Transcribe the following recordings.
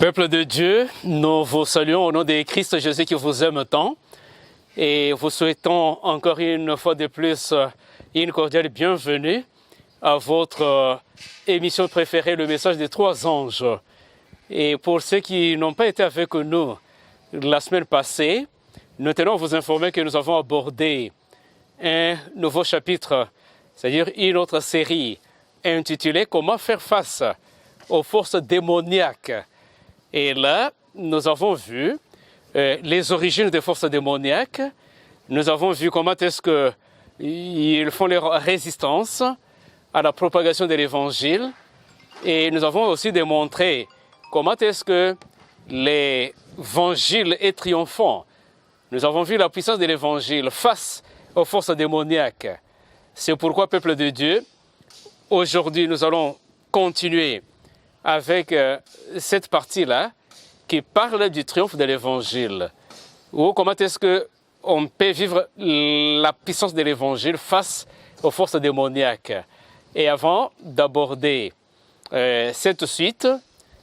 Peuple de Dieu, nous vous saluons au nom de Christ Jésus qui vous aime tant et vous souhaitons encore une fois de plus une cordiale bienvenue à votre émission préférée, le message des trois anges. Et pour ceux qui n'ont pas été avec nous la semaine passée, nous tenons à vous informer que nous avons abordé un nouveau chapitre, c'est-à-dire une autre série intitulée « Comment faire face aux forces démoniaques ». Et là, nous avons vu les origines des forces démoniaques. Nous avons vu comment est-ce qu'ils font leur résistance à la propagation de l'Évangile. Et nous avons aussi démontré comment est-ce que l'Évangile est triomphant. Nous avons vu la puissance de l'Évangile face aux forces démoniaques. C'est pourquoi, peuple de Dieu, aujourd'hui, nous allons continuer avec cette partie-là qui parle du triomphe de l'Évangile. Ou comment est-ce qu'on peut vivre la puissance de l'Évangile face aux forces démoniaques. Et avant d'aborder cette suite,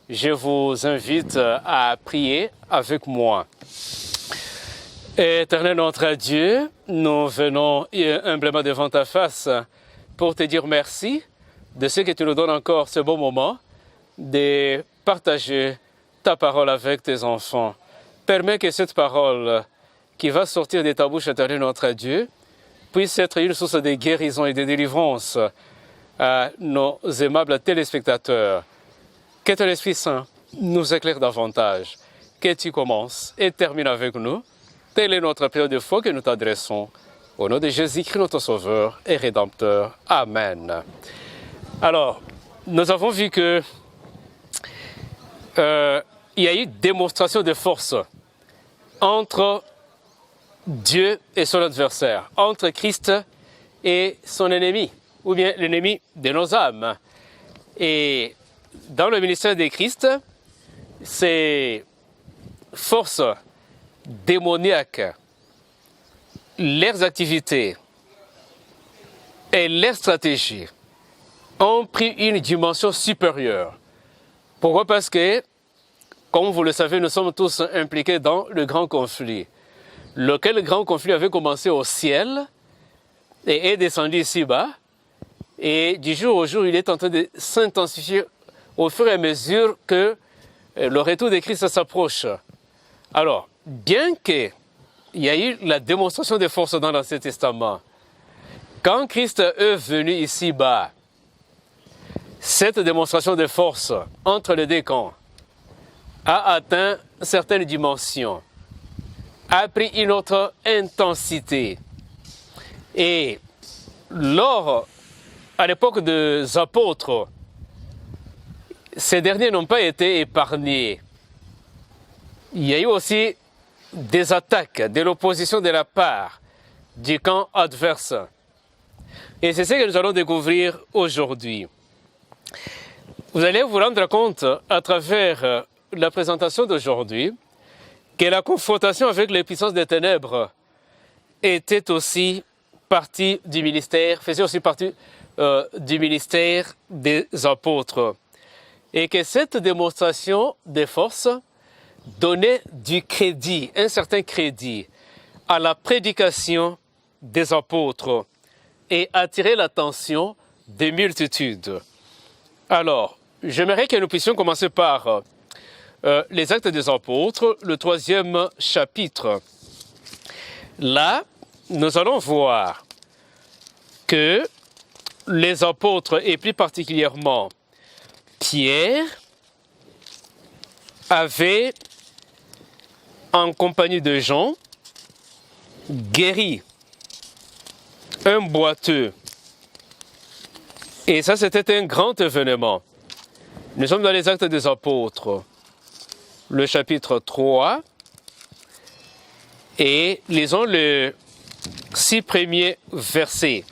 je vous invite à prier avec moi. Éternel notre Dieu, nous venons humblement devant ta face pour te dire merci de ce que tu nous donnes encore ce beau moment de partager ta parole avec tes enfants. Permets que cette parole qui va sortir de ta bouche, éternel notre Dieu, puisse être une source de guérison et de délivrance à nos aimables téléspectateurs. Que ton Esprit Saint nous éclaire davantage. Que tu commences et termines avec nous. Telle est notre prière de foi que nous t'adressons. Au nom de Jésus-Christ, notre Sauveur et Rédempteur. Amen. Alors, nous avons vu que il y a eu démonstration de force entre Dieu et son adversaire, entre Christ et son ennemi. ou bien l'ennemi de nos âmes. Et dans le ministère de Christ, ces forces démoniaques, leurs activités et leurs stratégies ont pris une dimension supérieure. Pourquoi? Parce que, comme vous le savez, nous sommes tous impliqués dans le grand conflit. Lequel grand conflit avait commencé au ciel et est descendu ici-bas. Et du jour au jour, il est en train de s'intensifier au fur et à mesure que le retour de Christ s'approche. Alors, bien qu'il y ait eu la démonstration des forces dans l'Ancien Testament, quand Christ est venu ici-bas, cette démonstration de force entre les deux camps a atteint certaines dimensions, a pris une autre intensité. Et à l'époque des apôtres, ces derniers n'ont pas été épargnés. Il y a eu aussi des attaques, de l'opposition de la part du camp adverse. Et c'est ce que nous allons découvrir aujourd'hui. Vous allez vous rendre compte à travers la présentation d'aujourd'hui que la confrontation avec les puissances des ténèbres était aussi partie du ministère, faisait aussi partie du ministère des apôtres. Et que cette démonstration des forces donnait du crédit, un certain crédit, à la prédication des apôtres et attirait l'attention des multitudes. Alors, j'aimerais que nous puissions commencer par les Actes des Apôtres, le 3e chapitre. Là, nous allons voir que les apôtres, et plus particulièrement Pierre, avaient, en compagnie de Jean, guéri un boiteux. Et ça, c'était un grand événement. Nous sommes dans les Actes des Apôtres, le chapitre 3, et lisons les 6 premiers versets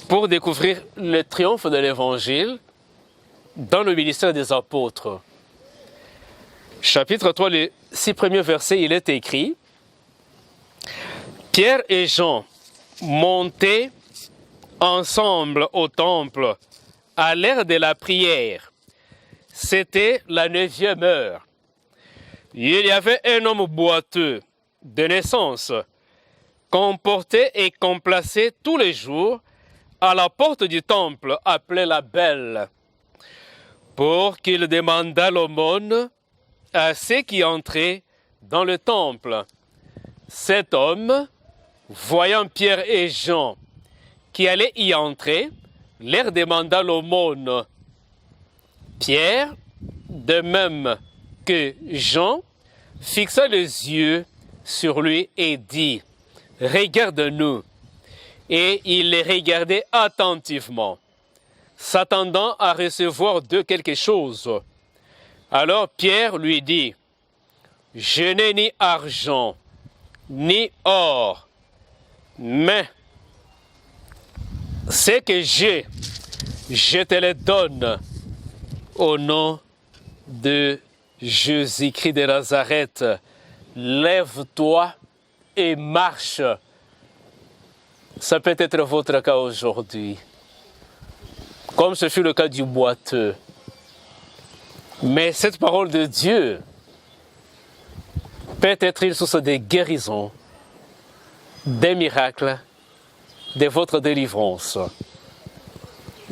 pour découvrir le triomphe de l'Évangile dans le ministère des apôtres. Chapitre 3, les 6 premiers versets, il est écrit: Pierre et Jean montaient ensemble au temple à l'heure de la prière. C'était la 9e heure. Il y avait un homme boiteux de naissance qu'on portait et qu'on plaçait tous les jours à la porte du temple appelée la Belle, pour qu'il demandât l'aumône à ceux qui entraient dans le temple. Cet homme, voyant Pierre et Jean qui allaient y entrer, leur demanda l'aumône. Pierre, de même que Jean, fixa les yeux sur lui et dit: « Regarde-nous. » Et il les regardait attentivement, s'attendant à recevoir d'eux quelque chose. Alors Pierre lui dit: « Je n'ai ni argent, ni or, mais ce que j'ai, je te le donne. Au nom de Jésus-Christ de Nazareth, lève-toi et marche. » Ça peut être votre cas aujourd'hui, comme ce fut le cas du boiteux. Mais cette parole de Dieu peut être une source de guérison, des miracles, de votre délivrance.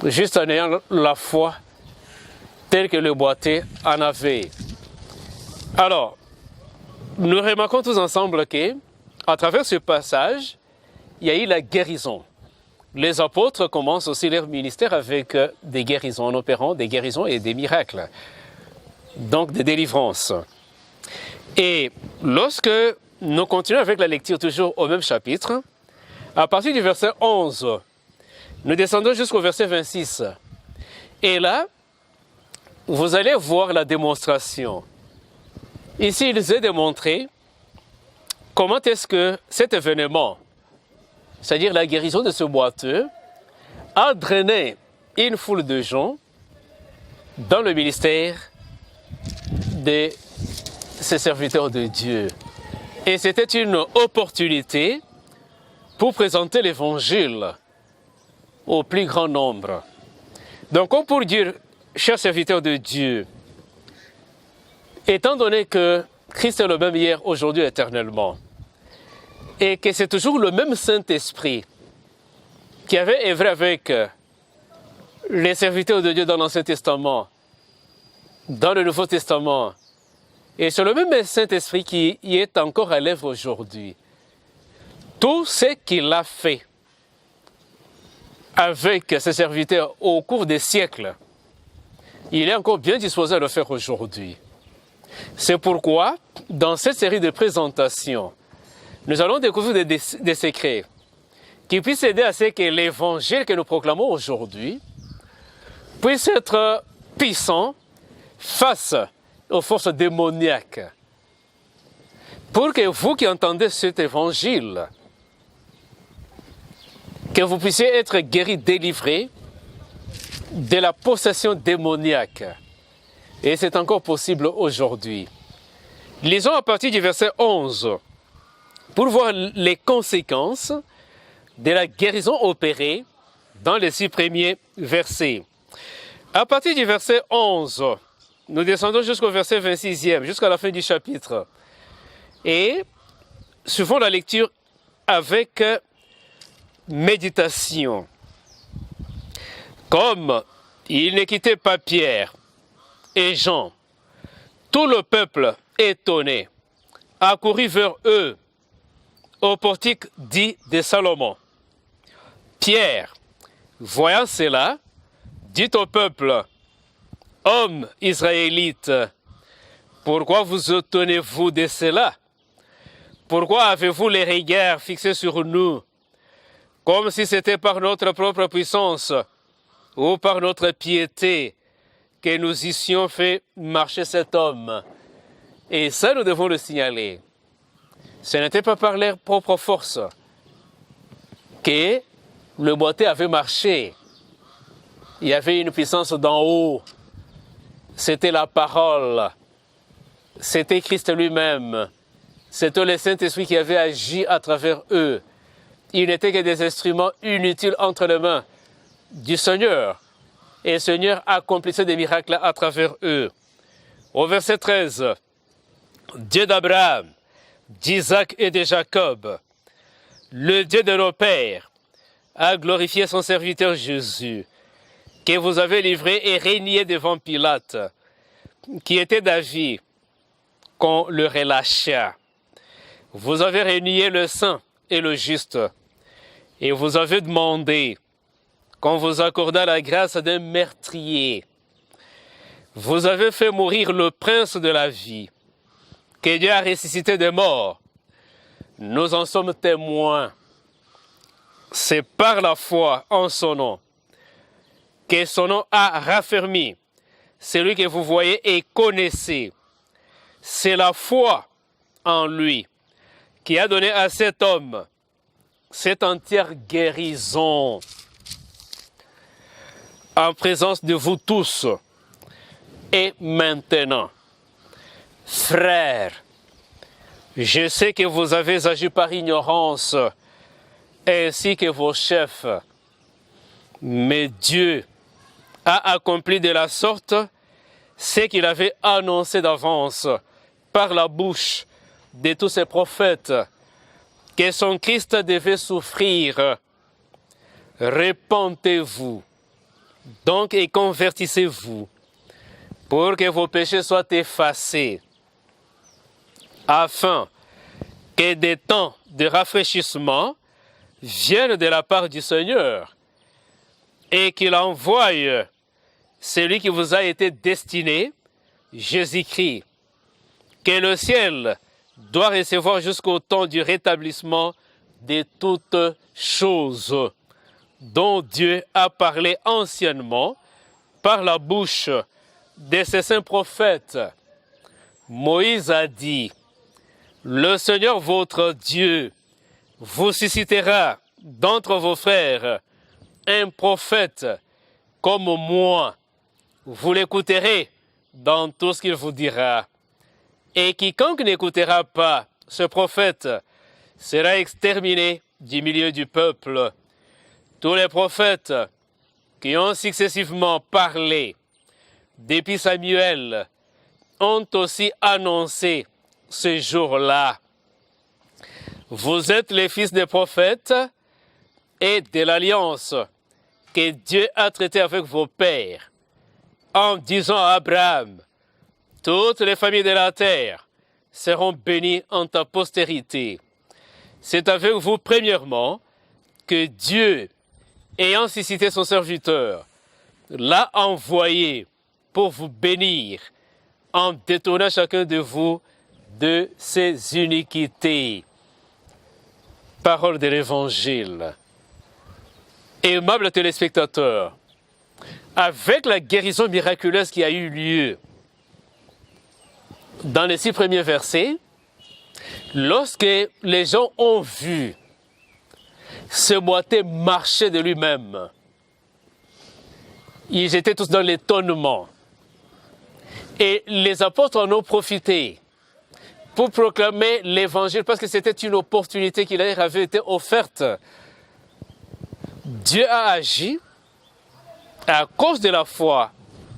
Juste en ayant la foi telle que le boiteux en avait. Alors, nous remarquons tous ensemble que, à travers ce passage, il y a eu la guérison. Les apôtres commencent aussi leur ministère avec des guérisons, en opérant des guérisons et des miracles. Donc des délivrances. Et lorsque nous continuons avec la lecture toujours au même chapitre, à partir du verset 11, nous descendons jusqu'au verset 26. Et là, vous allez voir la démonstration. Ici, il est démontré comment est-ce que cet événement, c'est-à-dire la guérison de ce boiteux, a drainé une foule de gens dans le ministère de ces serviteurs de Dieu. Et c'était une opportunité pour présenter l'évangile au plus grand nombre. Donc, comme pour dire, chers serviteurs de Dieu, étant donné que Christ est le même hier, aujourd'hui, éternellement, et que c'est toujours le même Saint-Esprit qui avait œuvré avec les serviteurs de Dieu dans l'Ancien Testament, dans le Nouveau Testament, et c'est le même Saint-Esprit qui y est encore à l'œuvre aujourd'hui. Tout ce qu'il a fait avec ses serviteurs au cours des siècles, il est encore bien disposé à le faire aujourd'hui. C'est pourquoi, dans cette série de présentations, nous allons découvrir des secrets qui puissent aider à ce que l'évangile que nous proclamons aujourd'hui puisse être puissant face aux forces démoniaques. Pour que vous qui entendez cet évangile, que vous puissiez être guéris, délivrés de la possession démoniaque. Et c'est encore possible aujourd'hui. Lisons à partir du verset 11 pour voir les conséquences de la guérison opérée dans les 6 premiers versets. À partir du verset 11, nous descendons jusqu'au verset 26e, jusqu'à la fin du chapitre. Et suivons la lecture avec méditation. Comme il ne quittait pas Pierre et Jean, tout le peuple étonné accourut vers eux au portique dit de Salomon. Pierre, voyant cela, dit au peuple, « Hommes israélites, pourquoi vous étonnez-vous de cela? Pourquoi avez-vous les regards fixés sur nous, comme si c'était par notre propre puissance ou par notre piété que nous eussions fait marcher cet homme? » Et ça, nous devons le signaler. Ce n'était pas par leur propre force que le boité avait marché. Il y avait une puissance d'en haut. C'était la parole. C'était Christ lui-même. C'était le Saint-Esprit qui avait agi à travers eux. Ils n'étaient que des instruments inutiles entre les mains du Seigneur. Et le Seigneur accomplissait des miracles à travers eux. Au verset 13, Dieu d'Abraham, d'Isaac et de Jacob, le Dieu de nos pères, a glorifié son serviteur Jésus, que vous avez livré et régné devant Pilate, qui était d'avis qu'on le relâcha. Vous avez régné le saint et le juste, et vous avez demandé qu'on vous accordât la grâce d'un meurtrier. Vous avez fait mourir le prince de la vie, que Dieu a ressuscité des morts. Nous en sommes témoins. C'est par la foi en son nom que son nom a raffermi celui que vous voyez et connaissez. C'est la foi en lui qui a donné à cet homme cette entière guérison en présence de vous tous. Et maintenant, frères, je sais que vous avez agi par ignorance, ainsi que vos chefs. Mais Dieu a accompli de la sorte ce qu'il avait annoncé d'avance par la bouche de tous ses prophètes, que son Christ devait souffrir. Repentez-vous donc et convertissez-vous pour que vos péchés soient effacés, afin que des temps de rafraîchissement viennent de la part du Seigneur et qu'il envoie celui qui vous a été destiné, Jésus-Christ, que le ciel doit recevoir jusqu'au temps du rétablissement de toutes choses, dont Dieu a parlé anciennement par la bouche de ses saints prophètes. Moïse a dit, « Le Seigneur votre Dieu vous suscitera d'entre vos frères un prophète comme moi, vous l'écouterez dans tout ce qu'il vous dira. Et quiconque n'écoutera pas ce prophète sera exterminé du milieu du peuple. Tous les prophètes qui ont successivement parlé depuis Samuel ont aussi annoncé ce jour-là. Vous êtes les fils des prophètes et de l'alliance que Dieu a traitée avec vos pères en disant à Abraham, toutes les familles de la terre seront bénies en ta postérité. C'est avec vous, premièrement, que Dieu, ayant suscité son serviteur, l'a envoyé pour vous bénir en détournant chacun de vous de ses iniquités. Parole de l'Évangile. Aimables téléspectateurs, avec la guérison miraculeuse qui a eu lieu dans les 6 premiers versets, lorsque les gens ont vu ce boiteux marcher de lui-même, ils étaient tous dans l'étonnement. Et les apôtres en ont profité pour proclamer l'évangile parce que c'était une opportunité qui leur avait été offerte. Dieu a agi à cause de la foi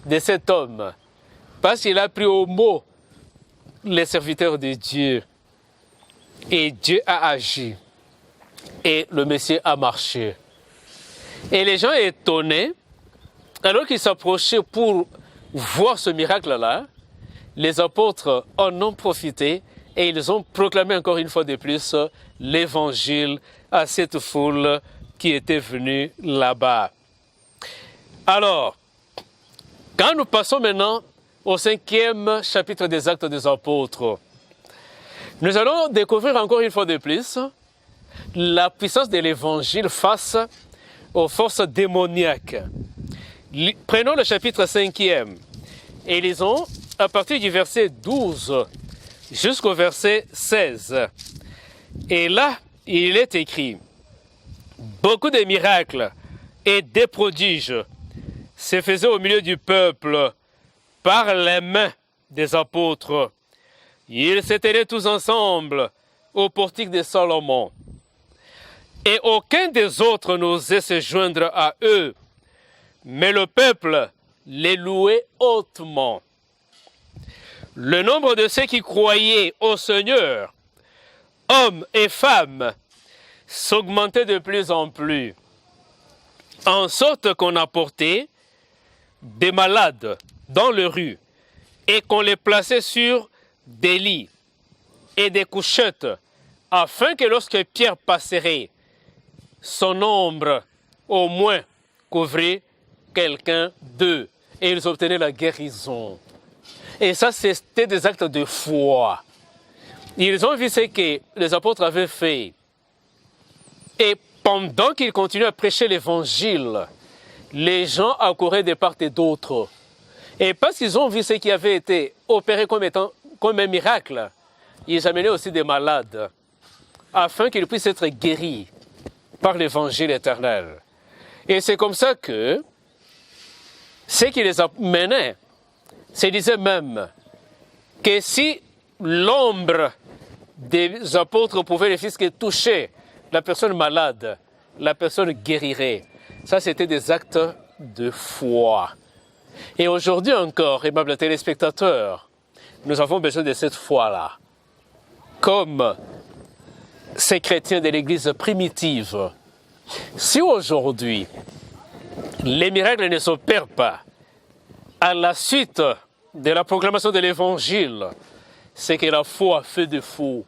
de cet homme, parce qu'il a pris au mot les serviteurs de Dieu. Et Dieu a agi. Et le Messie a marché. Et les gens étonnés, alors qu'ils s'approchaient pour voir ce miracle-là, les apôtres en ont profité et ils ont proclamé encore une fois de plus l'évangile à cette foule qui était venue là-bas. Alors, quand nous passons maintenant au 5e chapitre des Actes des Apôtres, nous allons découvrir encore une fois de plus la puissance de l'évangile face aux forces démoniaques. Prenons le chapitre 5e et lisons à partir du verset 12 jusqu'au verset 16. Et là, il est écrit, beaucoup de miracles et des prodiges se faisaient au milieu du peuple par les mains des apôtres. Ils s'étaient tous ensemble au portique de Salomon. Et aucun des autres n'osait se joindre à eux, mais le peuple les louait hautement. Le nombre de ceux qui croyaient au Seigneur, hommes et femmes, s'augmentait de plus en plus, en sorte qu'on apportait des malades dans les rues et qu'on les plaçait sur des lits et des couchettes, afin que lorsque Pierre passerait, son ombre au moins couvrait quelqu'un d'eux et ils obtenaient la guérison. Et ça, c'était des actes de foi. Ils ont vu ce que les apôtres avaient fait. Et pendant qu'ils continuaient à prêcher l'évangile, les gens accouraient de part et d'autre. Et parce qu'ils ont vu ce qui avait été opéré comme un miracle, ils amenaient aussi des malades, afin qu'ils puissent être guéris par l'évangile éternel. Et c'est comme ça que ceux qui les amenaient se disaient même que si l'ombre des apôtres pouvait les fisques toucher la personne malade, la personne guérirait. Ça, c'était des actes de foi. Et aujourd'hui encore, aimables téléspectateurs, nous avons besoin de cette foi-là. Comme ces chrétiens de l'Église primitive, si aujourd'hui les miracles ne s'opèrent pas à la suite de la proclamation de l'Évangile, c'est que la foi fait défaut.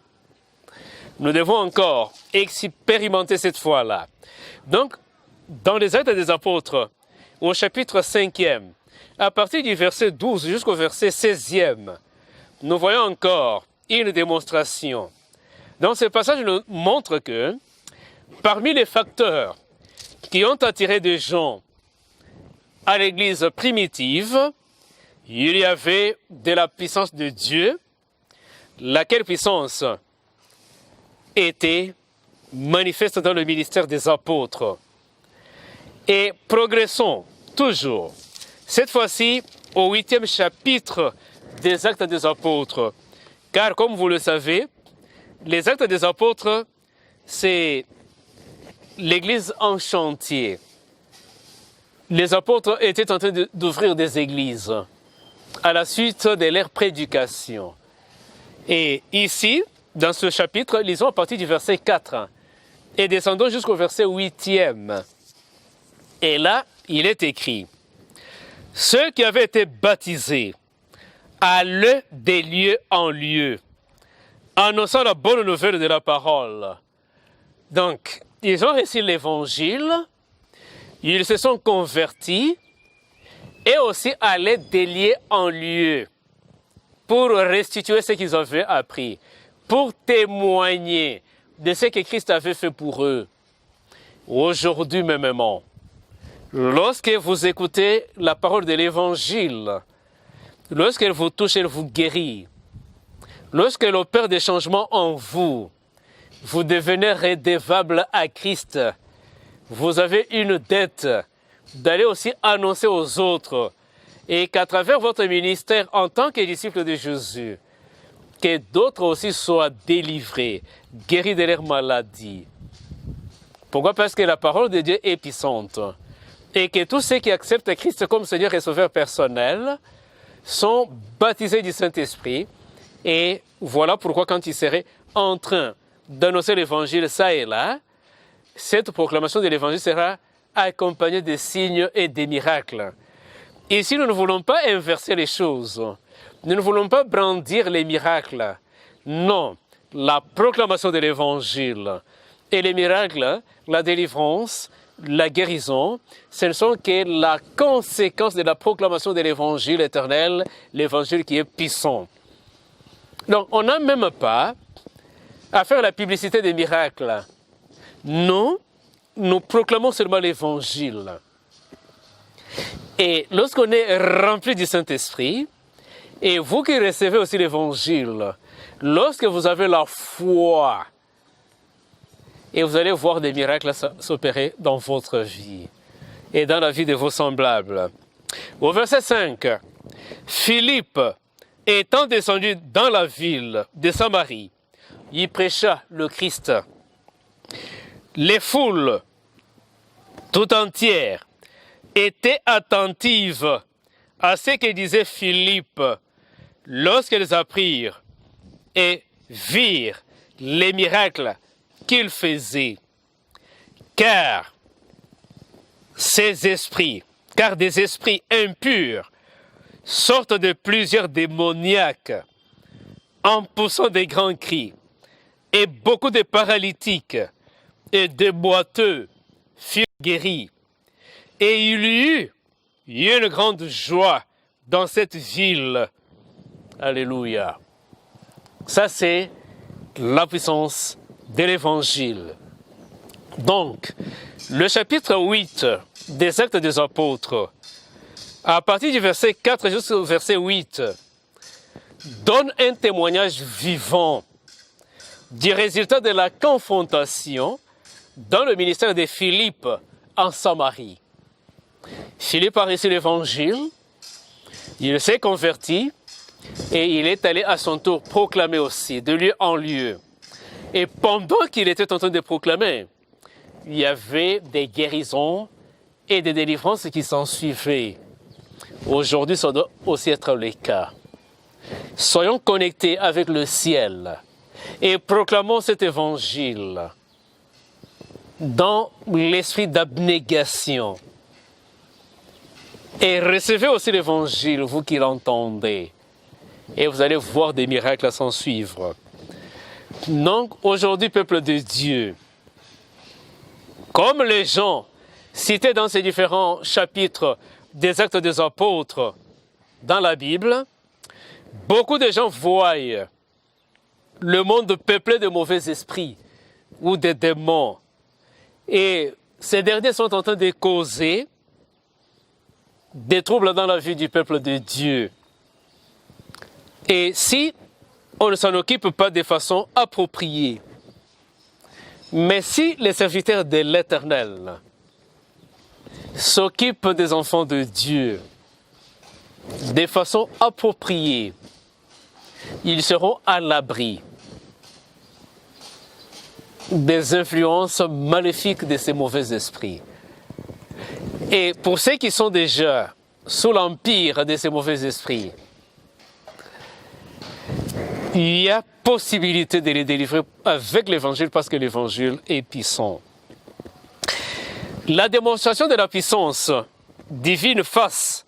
Nous devons encore expérimenter cette foi-là. Donc, dans les Actes des Apôtres, au chapitre 5e, à partir du verset 12 jusqu'au verset 16e, nous voyons encore une démonstration. Dans ce passage, nous montre que parmi les facteurs qui ont attiré des gens à l'église primitive, il y avait de la puissance de Dieu, laquelle puissance était manifeste dans le ministère des apôtres. Et progressons toujours. Cette fois-ci, au 8e chapitre des Actes des Apôtres. Car comme vous le savez, les Actes des Apôtres, c'est l'Église en chantier. Les apôtres étaient en train d'ouvrir des églises à la suite de leur prédication. Et ici, dans ce chapitre, lisons à partir du verset 4 et descendons jusqu'au verset 8e. Et là, il est écrit, « Ceux qui avaient été baptisés allaient des lieux en lieu, annonçant la bonne nouvelle de la parole. » Donc, ils ont reçu l'évangile, ils se sont convertis et aussi allaient des lieux en lieu pour restituer ce qu'ils avaient appris, pour témoigner de ce que Christ avait fait pour eux. Aujourd'hui même, lorsque vous écoutez la parole de l'évangile, lorsqu'elle vous touche, elle vous guérit, lorsqu'elle opère des changements en vous, vous devenez redevable à Christ. Vous avez une dette d'aller aussi annoncer aux autres et qu'à travers votre ministère en tant que disciple de Jésus, que d'autres aussi soient délivrés, guéris de leurs maladies. Pourquoi? Parce que la parole de Dieu est puissante et que tous ceux qui acceptent Christ comme Seigneur et Sauveur personnel sont baptisés du Saint-Esprit. Et voilà pourquoi quand ils seraient en train d'annoncer l'évangile ça et là, cette proclamation de l'évangile sera accompagnée de signes et de miracles. Ici, nous ne voulons pas inverser les choses. Nous ne voulons pas brandir les miracles. Non, la proclamation de l'évangile et les miracles, la délivrance, la guérison, ce ne sont que la conséquence de la proclamation de l'évangile éternel, l'évangile qui est puissant. Donc, on n'a même pas à faire la publicité des miracles. Non, nous proclamons seulement l'évangile. Et lorsqu'on est rempli du Saint-Esprit, et vous qui recevez aussi l'évangile, lorsque vous avez la foi, et vous allez voir des miracles s'opérer dans votre vie et dans la vie de vos semblables. Au verset 5, Philippe, étant descendu dans la ville de Samarie, il prêcha le Christ. Les foules tout entières étaient attentives à ce que disait Philippe lorsqu'elles apprirent et virent les miracles qu'il faisait. Car des esprits impurs sortent de plusieurs démoniaques en poussant des grands cris, et beaucoup de paralytiques et de boiteux furent guéris. Et il y eut une grande joie dans cette ville. Alléluia. Ça, c'est la puissance de l'Évangile. Donc, le chapitre 8 des Actes des Apôtres, à partir du verset 4 jusqu'au verset 8, donne un témoignage vivant du résultat de la confrontation dans le ministère de Philippe en Samarie. Philippe a reçu l'Évangile, il s'est converti et il est allé à son tour proclamer aussi, de lieu en lieu. Et pendant qu'il était en train de proclamer, il y avait des guérisons et des délivrances qui s'en suivaient. Aujourd'hui, ça doit aussi être le cas. Soyons connectés avec le ciel et proclamons cet évangile dans l'esprit d'abnégation. Et recevez aussi l'évangile, vous qui l'entendez, et vous allez voir des miracles s'en suivre. Donc, aujourd'hui, peuple de Dieu, comme les gens cités dans ces différents chapitres des Actes des Apôtres dans la Bible, beaucoup de gens voient le monde peuplé de mauvais esprits ou de démons. Et ces derniers sont en train de causer des troubles dans la vie du peuple de Dieu. Et si on ne s'en occupe pas de façon appropriée, mais si les serviteurs de l'Éternel s'occupe des enfants de Dieu de façon appropriée, ils seront à l'abri des influences maléfiques de ces mauvais esprits. Et pour ceux qui sont déjà sous l'empire de ces mauvais esprits, il y a possibilité de les délivrer avec l'évangile parce que l'évangile est puissant. La démonstration de la puissance divine face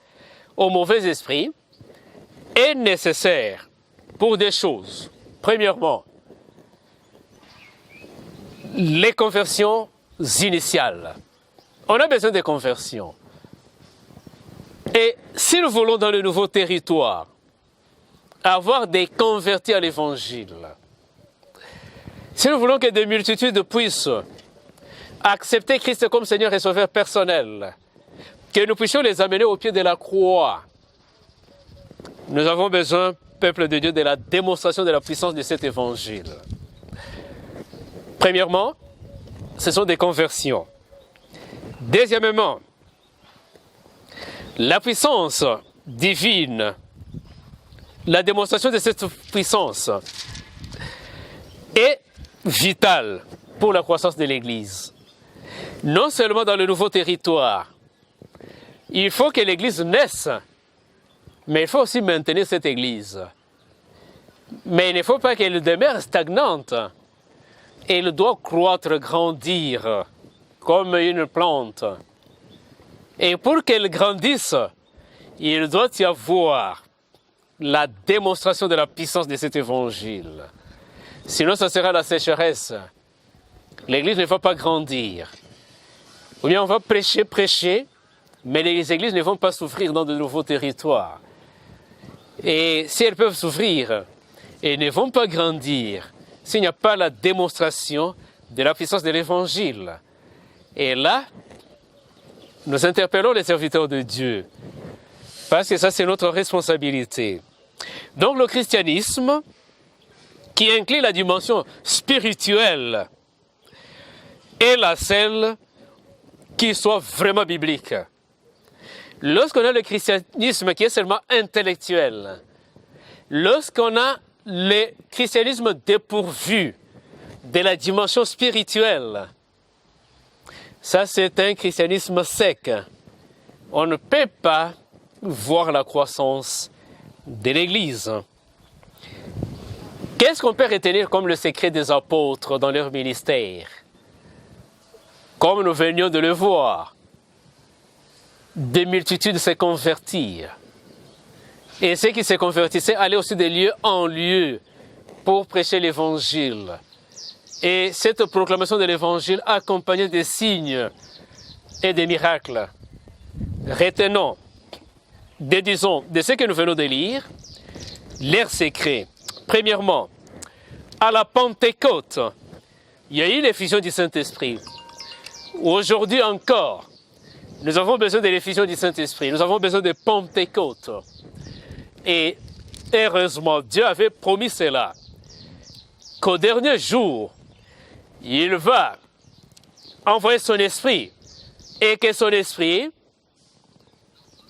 aux mauvais esprits est nécessaire pour des choses. Premièrement, les conversions initiales. On a besoin de conversions. Et si nous voulons dans le nouveau territoire avoir des convertis à l'évangile, si nous voulons que des multitudes puissent accepter Christ comme Seigneur et Sauveur personnel, que nous puissions les amener au pied de la croix, nous avons besoin, peuple de Dieu, de la démonstration de la puissance de cet évangile. Premièrement, ce sont des conversions. Deuxièmement, la puissance divine, la démonstration de cette puissance est vitale pour la croissance de l'Église. Non seulement dans le nouveau territoire, il faut que l'Église naisse, mais il faut aussi maintenir cette Église. Mais il ne faut pas qu'elle demeure stagnante. Elle doit croître, grandir comme une plante. Et pour qu'elle grandisse, il doit y avoir la démonstration de la puissance de cet évangile. Sinon, ça sera la sécheresse. L'Église ne va pas grandir. Ou bien on va prêcher, mais les églises ne vont pas s'ouvrir dans de nouveaux territoires. Et si elles peuvent s'ouvrir, elles ne vont pas grandir s'il n'y a pas la démonstration de la puissance de l'Évangile. Et là, nous interpellons les serviteurs de Dieu, parce que ça, c'est notre responsabilité. Donc le christianisme, qui inclut la dimension spirituelle, est la seule qui soit vraiment biblique. Lorsqu'on a le christianisme qui est seulement intellectuel, lorsqu'on a le christianisme dépourvu de la dimension spirituelle, ça c'est un christianisme sec. On ne peut pas voir la croissance de l'Église. Qu'est-ce qu'on peut retenir comme le secret des apôtres dans leur ministère? Comme nous venions de le voir, des multitudes se convertirent. Et ceux qui se convertissaient allaient aussi de lieu en lieu pour prêcher l'Évangile. Et cette proclamation de l'Évangile accompagnée des signes et des miracles. Retenons, déduisons de ce que nous venons de lire, leurs secrets. Premièrement, à la Pentecôte, il y a eu l'effusion du Saint-Esprit. Aujourd'hui encore, nous avons besoin de l'effusion du Saint-Esprit. Nous avons besoin de Pentecôte. Et heureusement, Dieu avait promis cela. Qu'au dernier jour, il va envoyer son esprit. Et que son esprit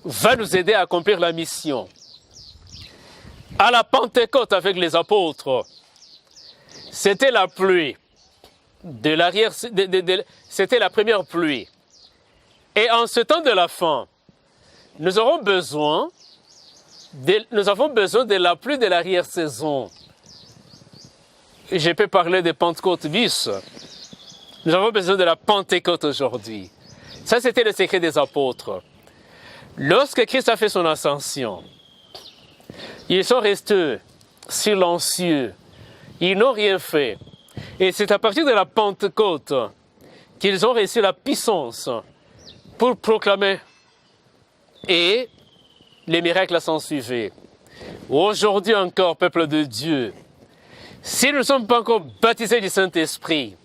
va nous aider à accomplir la mission. À la Pentecôte avec les apôtres, c'était la pluie. C'était la première pluie. Et en ce temps de la fin, nous avons besoin de la pluie de l'arrière-saison. Je peux parler de Pentecôte bis. Nous avons besoin de la Pentecôte aujourd'hui. Ça, c'était le secret des apôtres. Lorsque Christ a fait son ascension, ils sont restés silencieux. Ils n'ont rien fait. Et c'est à partir de la Pentecôte qu'ils ont reçu la puissance pour proclamer. Et les miracles s'en suivaient. Aujourd'hui encore, peuple de Dieu, si nous ne sommes pas encore baptisés du Saint-Esprit,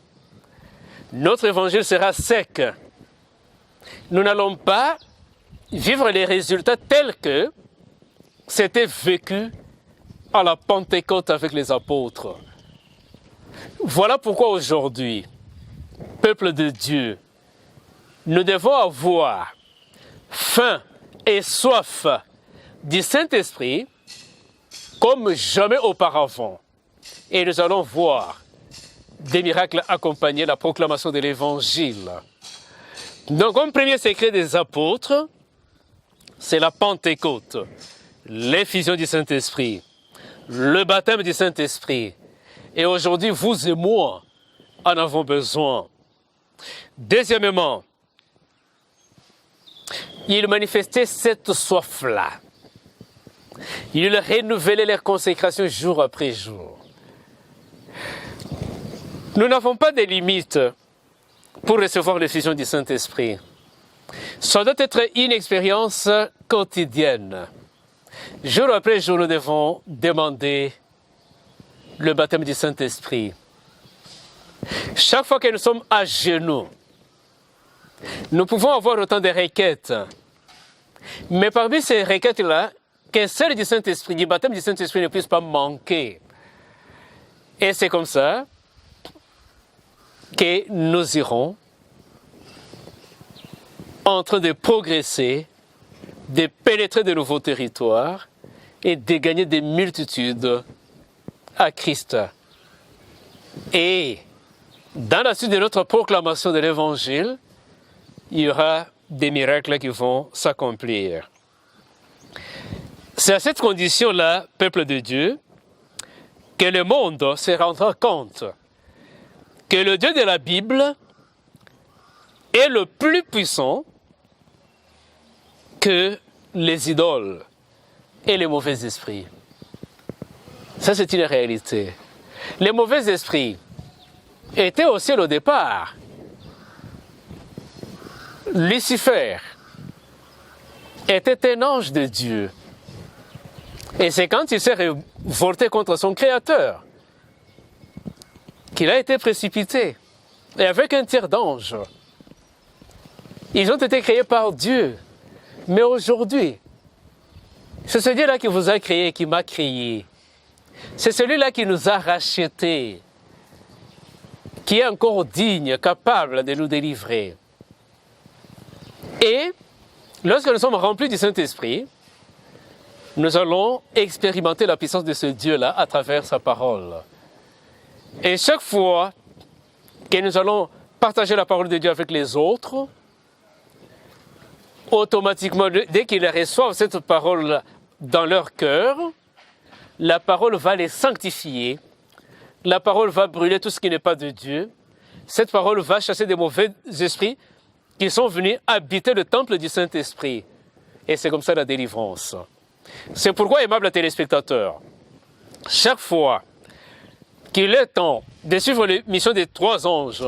notre évangile sera sec. Nous n'allons pas vivre les résultats tels que c'était vécu à la Pentecôte avec les apôtres. Voilà pourquoi aujourd'hui, peuple de Dieu, Nous devons avoir faim et soif du Saint-Esprit comme jamais auparavant. Et nous allons voir des miracles accompagner la proclamation de l'Évangile. Donc, comme premier secret des apôtres, c'est la Pentecôte, l'effusion du Saint-Esprit, le baptême du Saint-Esprit. Et aujourd'hui, vous et moi en avons besoin. Deuxièmement, ils manifestaient cette soif-là. Ils renouvelaient leur consécration jour après jour. Nous n'avons pas de limites pour recevoir l'effusion du Saint-Esprit. Ça doit être une expérience quotidienne. Jour après jour, nous devons demander le baptême du Saint-Esprit. Chaque fois que nous sommes à genoux, nous pouvons avoir autant de requêtes. Mais parmi ces requêtes-là, que celle du Saint-Esprit, du baptême du Saint-Esprit ne puisse pas manquer. Et c'est comme ça que nous irons en train de progresser, de pénétrer de nouveaux territoires et de gagner des multitudes à Christ. Et dans la suite de notre proclamation de l'Évangile, il y aura des miracles qui vont s'accomplir. C'est à cette condition-là, peuple de Dieu, que le monde se rendra compte que le Dieu de la Bible est le plus puissant que les idoles et les mauvais esprits. Ça, c'est une réalité. Les mauvais esprits étaient au ciel au départ. Lucifer était un ange de Dieu. Et c'est quand il s'est révolté contre son Créateur qu'il a été précipité. Et avec un tir d'ange. Ils ont été créés par Dieu. Mais aujourd'hui, c'est ce Dieu-là qui vous a créé, qui m'a créé. C'est celui-là qui nous a rachetés, qui est encore digne, capable de nous délivrer. Et lorsque nous sommes remplis du Saint-Esprit, nous allons expérimenter la puissance de ce Dieu-là à travers sa parole. Et chaque fois que nous allons partager la parole de Dieu avec les autres, automatiquement, dès qu'ils reçoivent cette parole dans leur cœur, la parole va les sanctifier, la parole va brûler tout ce qui n'est pas de Dieu, cette parole va chasser des mauvais esprits qui sont venus habiter le temple du Saint-Esprit. Et c'est comme ça la délivrance. C'est pourquoi, aimables téléspectateurs, chaque fois qu'il est temps de suivre les missions des 3 anges,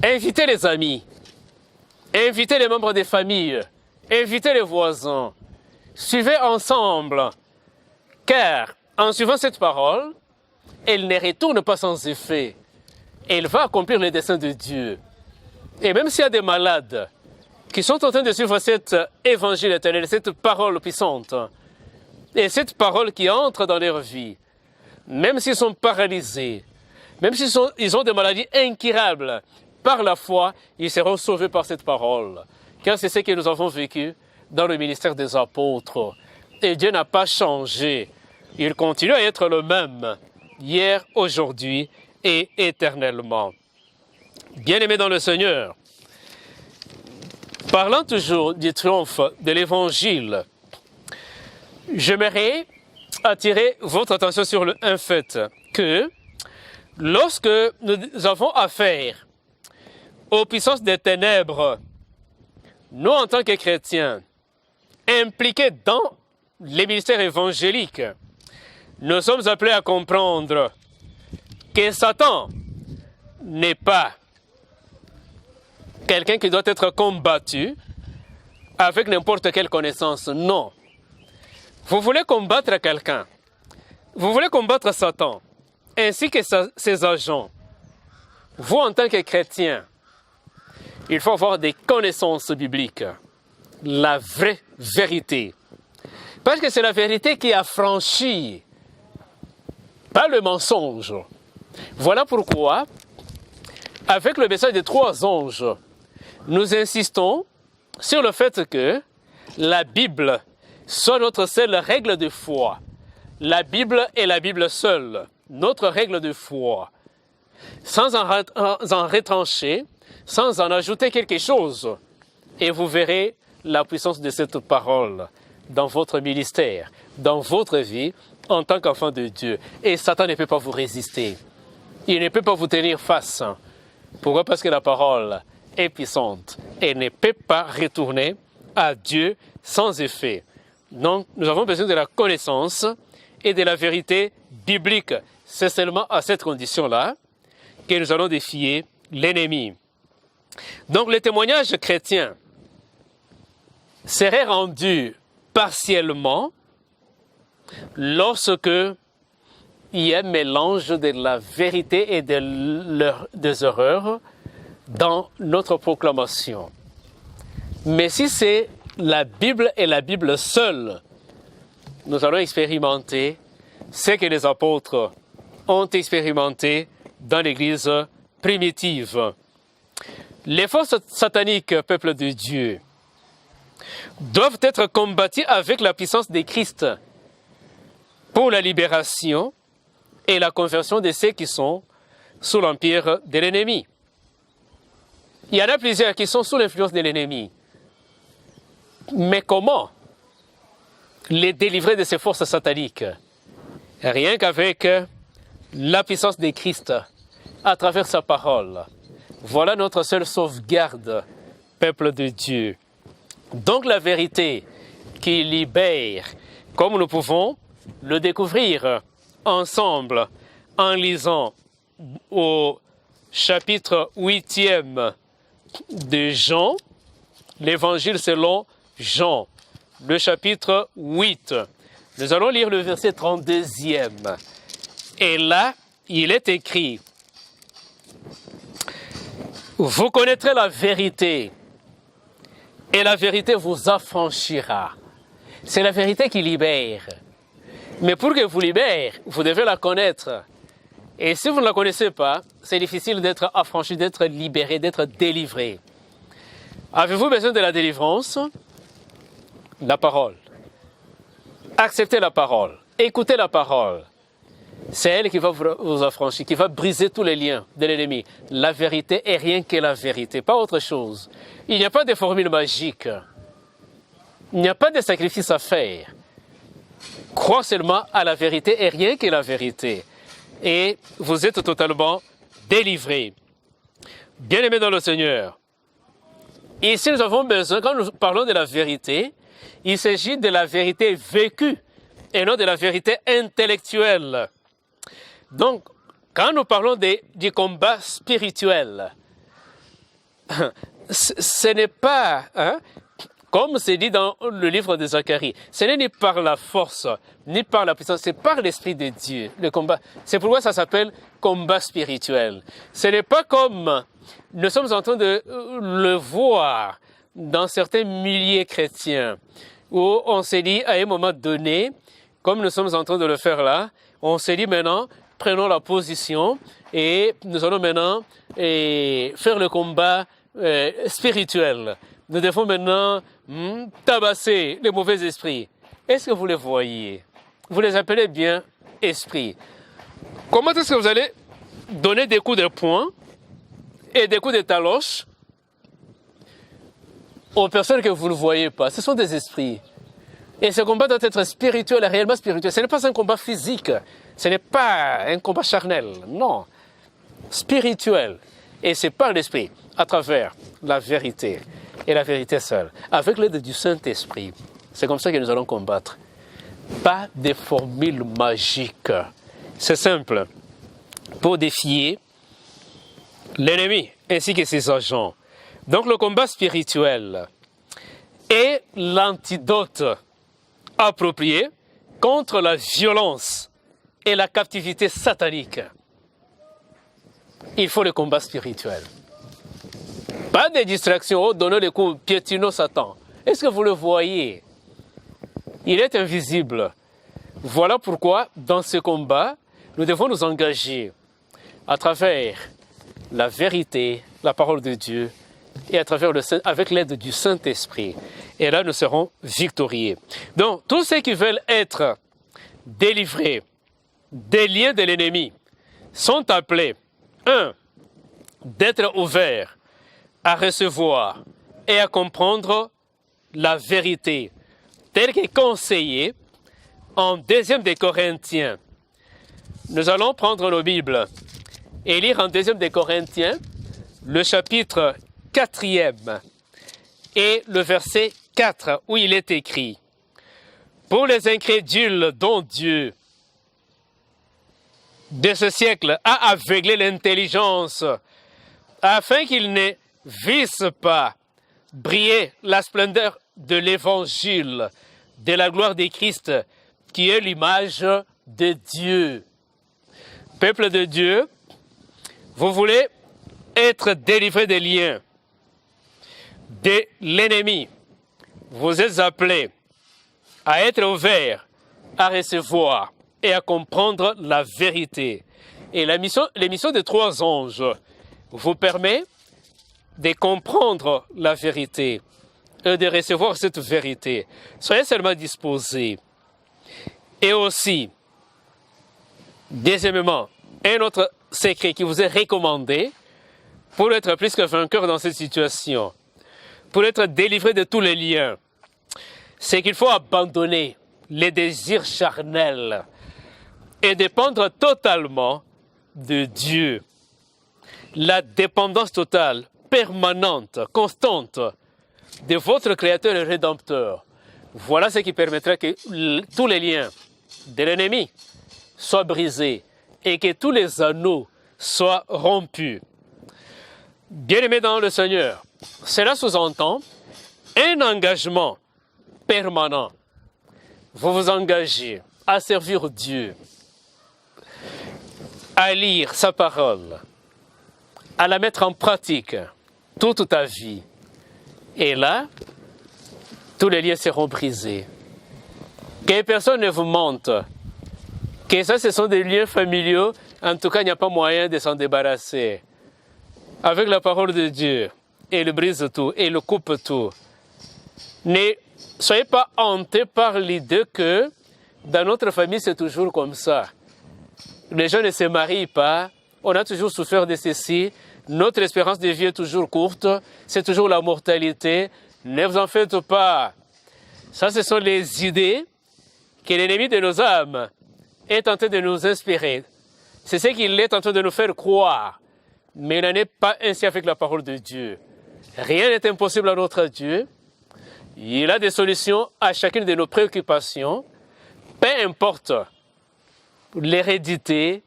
invitez les amis, invitez les membres des familles, invitez les voisins, suivez ensemble, car en suivant cette parole, elle ne retourne pas sans effet. Elle va accomplir les desseins de Dieu. Et même s'il y a des malades qui sont en train de suivre cet évangile éternel, cette parole puissante, et cette parole qui entre dans leur vie, même s'ils sont paralysés, même s'ils ont des maladies incurables, par la foi, ils seront sauvés par cette parole. Car c'est ce que nous avons vécu dans le ministère des apôtres. Et Dieu n'a pas changé. Il continue à être le même, hier, aujourd'hui et éternellement. Bien-aimés dans le Seigneur, parlant toujours du triomphe de l'Évangile, j'aimerais attirer votre attention sur un fait, que lorsque nous avons affaire aux puissances des ténèbres, nous en tant que chrétiens, impliqués dans les ministères évangéliques, nous sommes appelés à comprendre que Satan n'est pas quelqu'un qui doit être combattu avec n'importe quelle connaissance. Non. Vous voulez combattre quelqu'un, vous voulez combattre Satan, ainsi que ses agents. Vous, en tant que chrétien, il faut avoir des connaissances bibliques, la vraie vérité. Parce que c'est la vérité qui affranchit, pas le mensonge. Voilà pourquoi, avec le message des 3 anges, nous insistons sur le fait que la Bible soit notre seule règle de foi. La Bible est la Bible seule, notre règle de foi. Sans en retrancher, sans en ajouter quelque chose. Et vous verrez la puissance de cette parole dans votre ministère, dans votre vie, en tant qu'enfant de Dieu. Et Satan ne peut pas vous résister. Il ne peut pas vous tenir face. Pourquoi? Parce que la parole est puissante et ne peut pas retourner à Dieu sans effet. Donc, nous avons besoin de la connaissance et de la vérité biblique. C'est seulement à cette condition-là que nous allons défier l'ennemi. Donc, le témoignage chrétien serait rendu partiellement lorsque il y a un mélange de la vérité et des erreurs dans notre proclamation. Mais si c'est la Bible et la Bible seule, nous allons expérimenter ce que les apôtres ont expérimenté dans l'Église primitive. Les forces sataniques, peuple de Dieu, doivent être combattues avec la puissance de Christ pour la libération et la conversion de ceux qui sont sous l'empire de l'ennemi. Il y en a plusieurs qui sont sous l'influence de l'ennemi. Mais comment les délivrer de ces forces sataniques? Rien qu'avec la puissance de Christ à travers sa parole. Voilà notre seule sauvegarde, peuple de Dieu. Donc la vérité qui libère, comme nous pouvons le découvrir ensemble en lisant au chapitre 8e de Jean, l'évangile selon Jean, le chapitre 8. Nous allons lire le verset 32e. Et là, il est écrit: vous connaîtrez la vérité, et la vérité vous affranchira. C'est la vérité qui libère. Mais pour que vous libère, vous devez la connaître. Et si vous ne la connaissez pas, c'est difficile d'être affranchi, d'être libéré, d'être délivré. Avez-vous besoin de la délivrance? La parole. Acceptez la parole. Écoutez la parole. C'est elle qui va vous affranchir, qui va briser tous les liens de l'ennemi. La vérité est rien que la vérité, pas autre chose. Il n'y a pas de formule magique. Il n'y a pas de sacrifice à faire. Crois seulement à la vérité et rien que la vérité. Et vous êtes totalement délivrés. Bien-aimés dans le Seigneur, ici nous avons besoin, quand nous parlons de la vérité, il s'agit de la vérité vécue et non de la vérité intellectuelle. Donc, quand nous parlons du combat spirituel, ce n'est pas, comme c'est dit dans le livre de Zacharie, ce n'est ni par la force, ni par la puissance, c'est par l'Esprit de Dieu, le combat. C'est pourquoi ça s'appelle combat spirituel. Ce n'est pas comme nous sommes en train de le voir dans certains milliers chrétiens, où on s'est dit à un moment donné, comme nous sommes en train de le faire là, on s'est dit maintenant, prenons la position et nous allons maintenant faire le combat spirituel. Nous devons maintenant tabasser les mauvais esprits. Est-ce que vous les voyez? Vous les appelez bien esprits. Comment est-ce que vous allez donner des coups de poing et des coups de taloche aux personnes que vous ne voyez pas? Ce sont des esprits. Et ce combat doit être spirituel, réellement spirituel. Ce n'est pas un combat physique. Ce n'est pas un combat charnel. Non. Spirituel. Et c'est par l'esprit, à travers la vérité. Et la vérité seule. Avec l'aide du Saint-Esprit. C'est comme ça que nous allons combattre. Pas de formule magique. C'est simple. Pour défier l'ennemi ainsi que ses agents. Donc le combat spirituel est l'antidote approprié contre la violence et la captivité satanique. Il faut le combat spirituel. Pas de distraction, oh, donner les coups, piétinons Satan. Est-ce que vous le voyez? Il est invisible. Voilà pourquoi, dans ce combat, nous devons nous engager à travers la vérité, la parole de Dieu, et avec l'aide du Saint-Esprit. Et là, nous serons victorieux. Donc, tous ceux qui veulent être délivrés des liens de l'ennemi sont appelés, 1, d'être ouverts à recevoir et à comprendre la vérité, telle qu'est conseillée en 2 des Corinthiens. Nous allons prendre nos Bibles et lire en 2 des Corinthiens le chapitre 4e et le verset 4 où il est écrit « Pour les incrédules dont Dieu de ce siècle a aveuglé l'intelligence afin qu'ils ne vissent pas briller la splendeur de l'évangile de la gloire de Christ qui est l'image de Dieu. » Peuple de Dieu, vous voulez être délivré des liens de l'ennemi. Vous êtes appelés à être ouverts, à recevoir et à comprendre la vérité. Et l'émission des 3 anges vous permet de comprendre la vérité et de recevoir cette vérité. Soyez seulement disposés. Et aussi, deuxièmement, un autre secret qui vous est recommandé pour être plus que vainqueur dans cette situation, pour être délivré de tous les liens, c'est qu'il faut abandonner les désirs charnels et dépendre totalement de Dieu. La dépendance totale, permanente, constante de votre Créateur et Rédempteur. Voilà ce qui permettra que tous les liens de l'ennemi soient brisés et que tous les anneaux soient rompus. Bien-aimés dans le Seigneur, cela sous-entend un engagement permanent. Vous vous engagez à servir Dieu, à lire sa parole, à la mettre en pratique toute ta vie. Et là, tous les liens seront brisés. Que personne ne vous mente que ça, ce sont des liens familiaux. En tout cas, il n'y a pas moyen de s'en débarrasser. Avec la parole de Dieu, il brise tout, et il coupe tout. Ne soyez pas hantés par l'idée que dans notre famille, c'est toujours comme ça. Les gens ne se marient pas, on a toujours souffert de ceci, notre espérance de vie est toujours courte, c'est toujours la mortalité. Ne vous en faites pas. Ça, ce sont les idées que l'ennemi de nos âmes est en train de nous inspirer. C'est ce qu'il est en train de nous faire croire. Mais il n'en est pas ainsi avec la parole de Dieu. Rien n'est impossible à notre Dieu. Il a des solutions à chacune de nos préoccupations. Peu importe l'hérédité,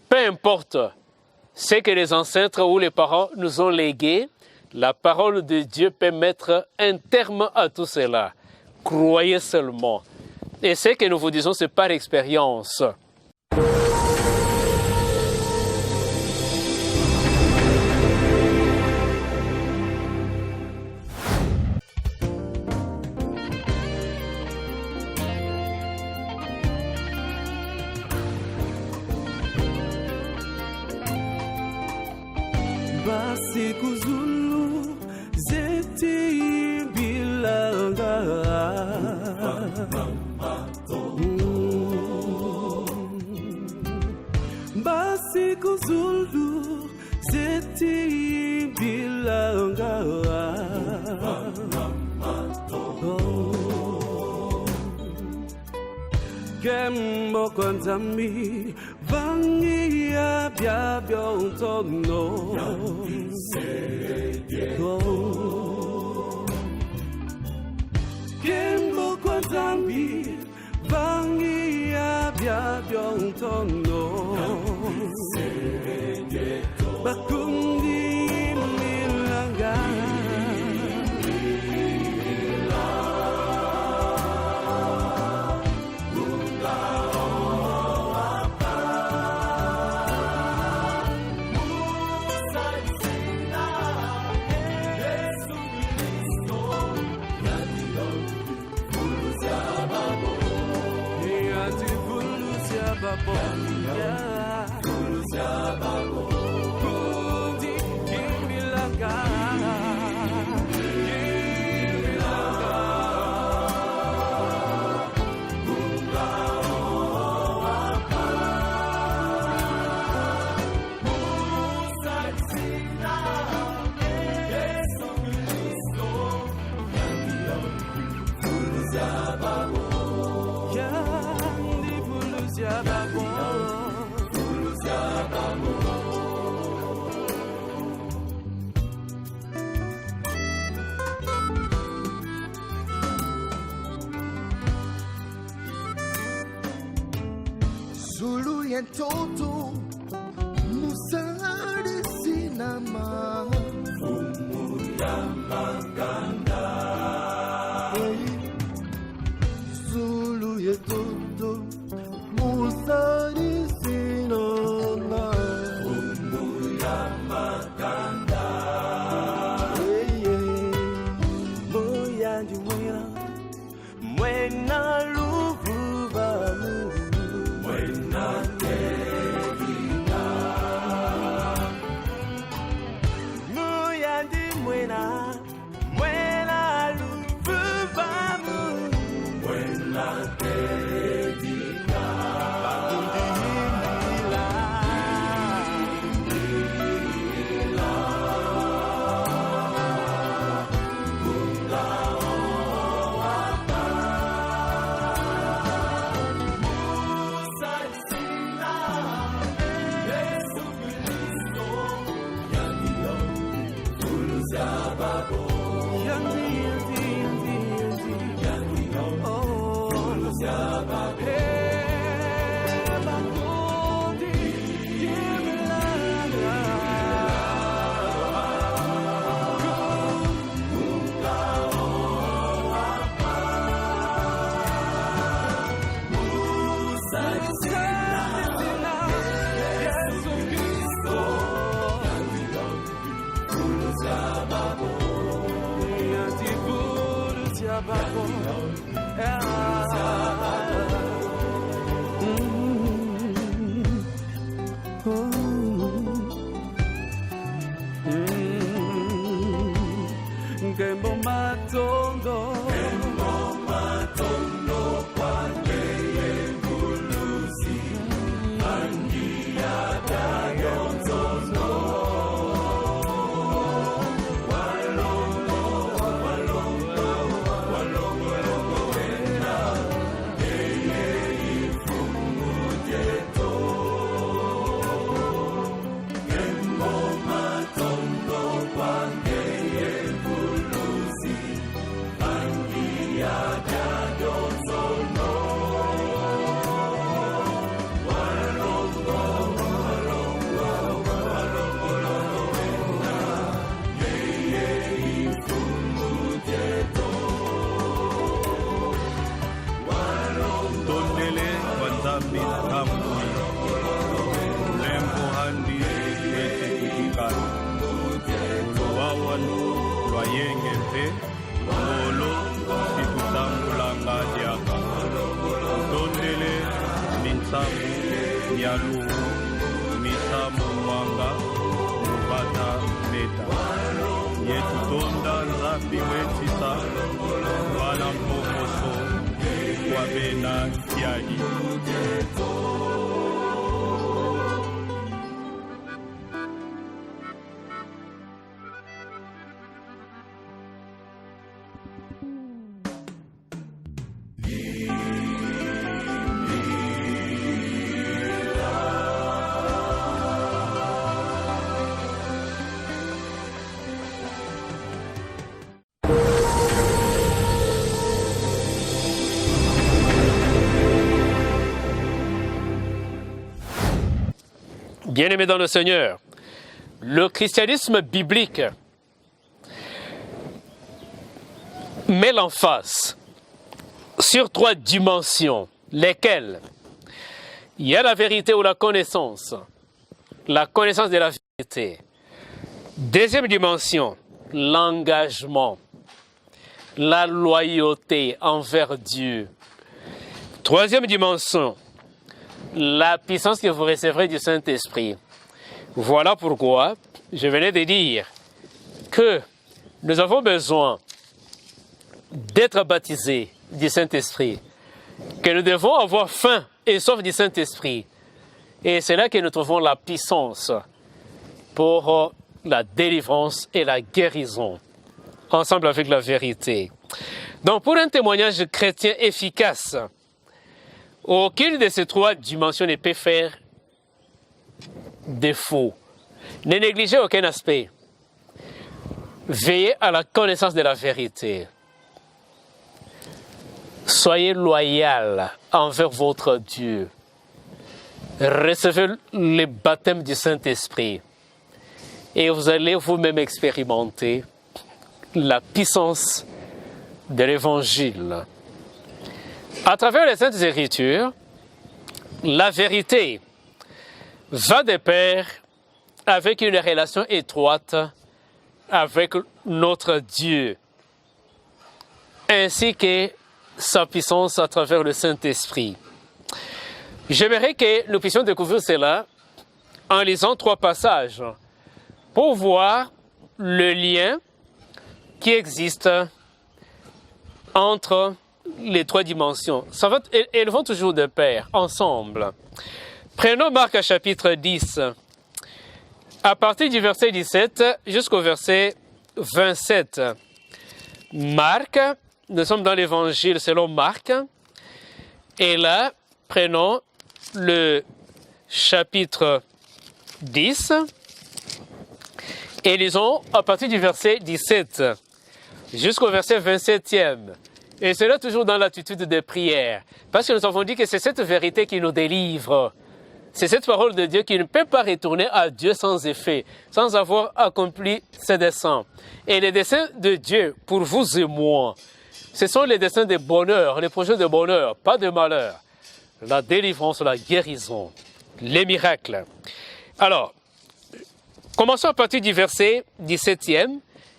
peu importe ce que les ancêtres ou les parents nous ont légué, la parole de Dieu peut mettre un terme à tout cela. Croyez seulement. Et ce que nous vous disons, c'est par expérience. Siku Zulu zeti bilanga Basiku Zulu zeti bilanga Gembo konzami vangia bia biontono Gembo konzami vangia bia biontono Bakundi milanga Kundi kimilanga Toto Musari Sinama Maganda Zulu Toto Musari Sinama Maganda Moyandi Mwena Luvuba Mwena Bien-aimés dans le Seigneur, le christianisme biblique met l'emphase sur 3 dimensions, lesquelles il y a la vérité ou la connaissance de la vérité. Deuxième dimension, l'engagement, la loyauté envers Dieu. Troisième dimension, la puissance que vous recevrez du Saint-Esprit. Voilà pourquoi je venais de dire que nous avons besoin d'être baptisés du Saint-Esprit, que nous devons avoir faim et soif du Saint-Esprit. Et c'est là que nous trouvons la puissance pour la délivrance et la guérison, ensemble avec la vérité. Donc pour un témoignage chrétien efficace, aucune de ces 3 dimensions ne peut faire défaut. Ne négligez aucun aspect. Veillez à la connaissance de la vérité. Soyez loyal envers votre Dieu. recevez le baptême du Saint-Esprit et vous allez vous-même expérimenter la puissance de l'Évangile. À travers les Saintes Écritures, la vérité va de pair avec une relation étroite avec notre Dieu, ainsi que sa puissance à travers le Saint-Esprit. J'aimerais que nous puissions découvrir cela en lisant 3 passages pour voir le lien qui existe entre les 3 dimensions. Elles vont toujours de pair, ensemble. Prenons Marc chapitre 10, à partir du verset 17 jusqu'au verset 27. Marc, nous sommes dans l'évangile selon Marc, et là, prenons le chapitre 10 et lisons à partir du verset 17 jusqu'au verset 27e. Et cela toujours dans l'attitude de prière, parce que nous avons dit que c'est cette vérité qui nous délivre. C'est cette parole de Dieu qui ne peut pas retourner à Dieu sans effet, sans avoir accompli ses desseins. Et les desseins de Dieu pour vous et moi, ce sont les desseins de bonheur, les projets de bonheur, pas de malheur. La délivrance, la guérison, les miracles. Alors, commençons à partir du verset 17e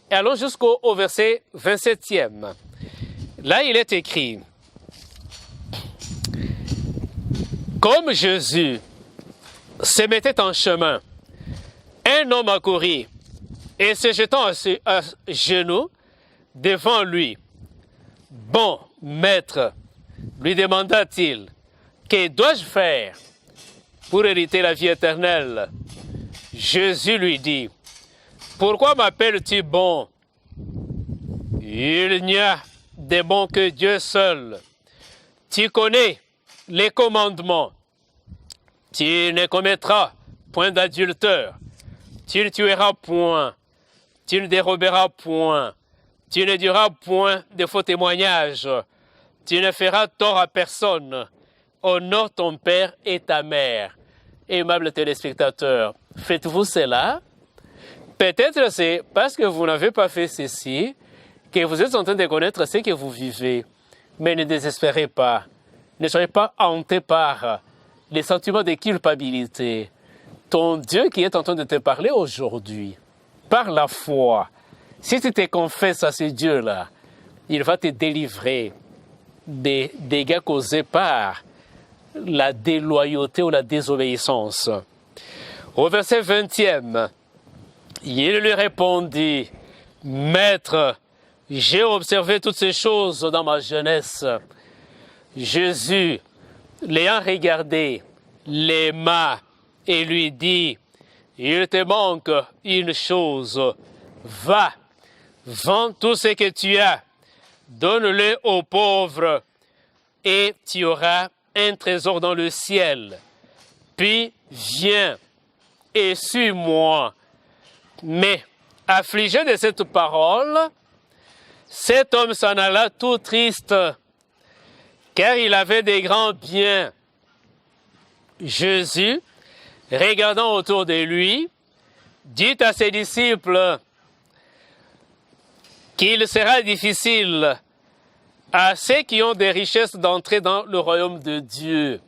et allons jusqu'au verset 27e. Là, il est écrit, « Comme Jésus se mettait en chemin, un homme accourut et se jetant à genoux devant lui. « Bon, maître, lui demanda-t-il, que dois-je faire pour hériter la vie éternelle ?» Jésus lui dit, « Pourquoi m'appelles-tu bon? Il n'y a de bon que Dieu seul. Tu connais les commandements. Tu ne commettras point d'adultère. Tu ne tueras point. Tu ne déroberas point. Tu ne diras point de faux témoignages. Tu ne feras tort à personne. Honore ton père et ta mère. » Aimables téléspectateurs, faites-vous cela? Peut-être c'est parce que vous n'avez pas fait ceci que vous êtes en train de connaître ce que vous vivez. Mais ne désespérez pas. Ne soyez pas hantés par les sentiments de culpabilité. Ton Dieu qui est en train de te parler aujourd'hui, par la foi, si tu te confesses à ce Dieu-là, il va te délivrer des dégâts causés par la déloyauté ou la désobéissance. Au verset 20e, il lui répondit, « Maître, j'ai observé toutes ces choses dans ma jeunesse. » Jésus, l'ayant regardé, l'aima et lui dit, « Il te manque une chose. Va, vends tout ce que tu as, donne-le aux pauvres, et tu auras un trésor dans le ciel. Puis viens et suis-moi. » Mais, affligé de cette parole, cet homme s'en alla tout triste, car il avait des grands biens. Jésus, regardant autour de lui, dit à ses disciples qu'il sera difficile à ceux qui ont des richesses d'entrer dans le royaume de Dieu.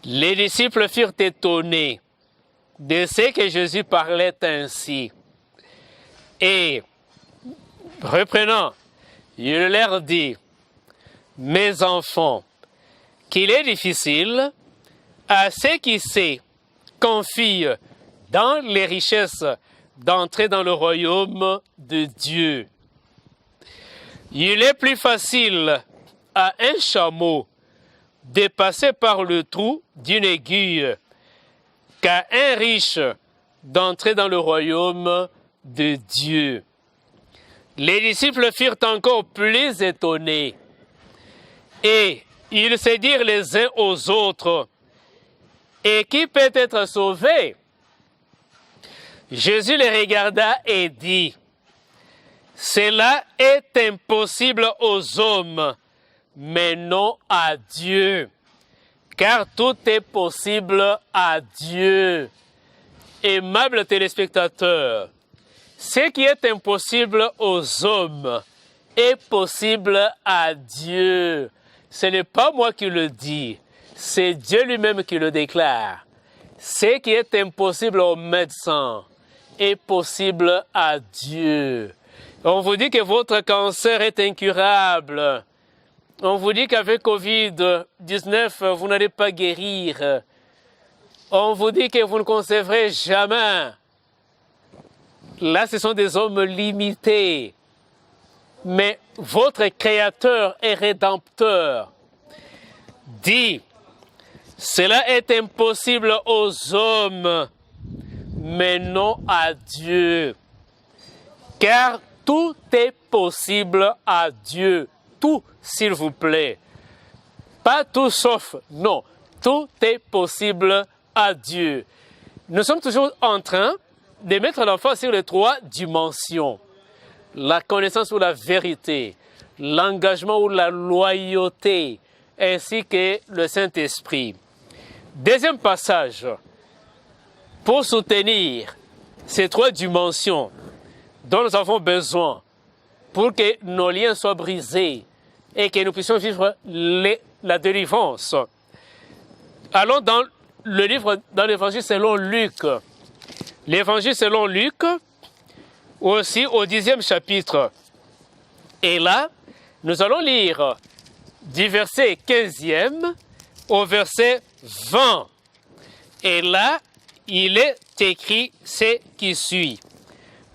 Les disciples furent étonnés de ce que Jésus parlait ainsi. Et, reprenant, il leur dit, « Mes enfants, qu'il est difficile à ceux qui se confient dans les richesses d'entrer dans le royaume de Dieu. Il est plus facile à un chameau de passer par le trou d'une aiguille qu'à un riche d'entrer dans le royaume de Dieu. » Les disciples furent encore plus étonnés et ils se dirent les uns aux autres, « Et qui peut être sauvé? » Jésus les regarda et dit, « Cela est impossible aux hommes, mais non à Dieu, car tout est possible à Dieu. Aimables téléspectateurs, ce qui est impossible aux hommes est possible à Dieu. Ce n'est pas moi qui le dis, c'est Dieu lui-même qui le déclare. Ce qui est impossible aux médecins est possible à Dieu. On vous dit que votre cancer est incurable. On vous dit qu'avec Covid-19, vous n'allez pas guérir. On vous dit que vous ne concevrez jamais. Là, ce sont des hommes limités. Mais votre Créateur et Rédempteur dit, cela est impossible aux hommes, mais non à Dieu. Car tout est possible à Dieu. Tout, s'il vous plaît. Pas tout sauf, non. Tout est possible à Dieu. Nous sommes toujours en train de mettre l'emphase sur les 3 dimensions. La connaissance ou la vérité, l'engagement ou la loyauté, ainsi que le Saint-Esprit. Deuxième passage, pour soutenir ces 3 dimensions dont nous avons besoin pour que nos liens soient brisés et que nous puissions vivre la délivrance. Allons dans l'évangile selon Luc. L'évangile selon Luc, aussi au 10e chapitre. Et là, nous allons lire du verset 15e au verset 20. Et là, il est écrit ce qui suit.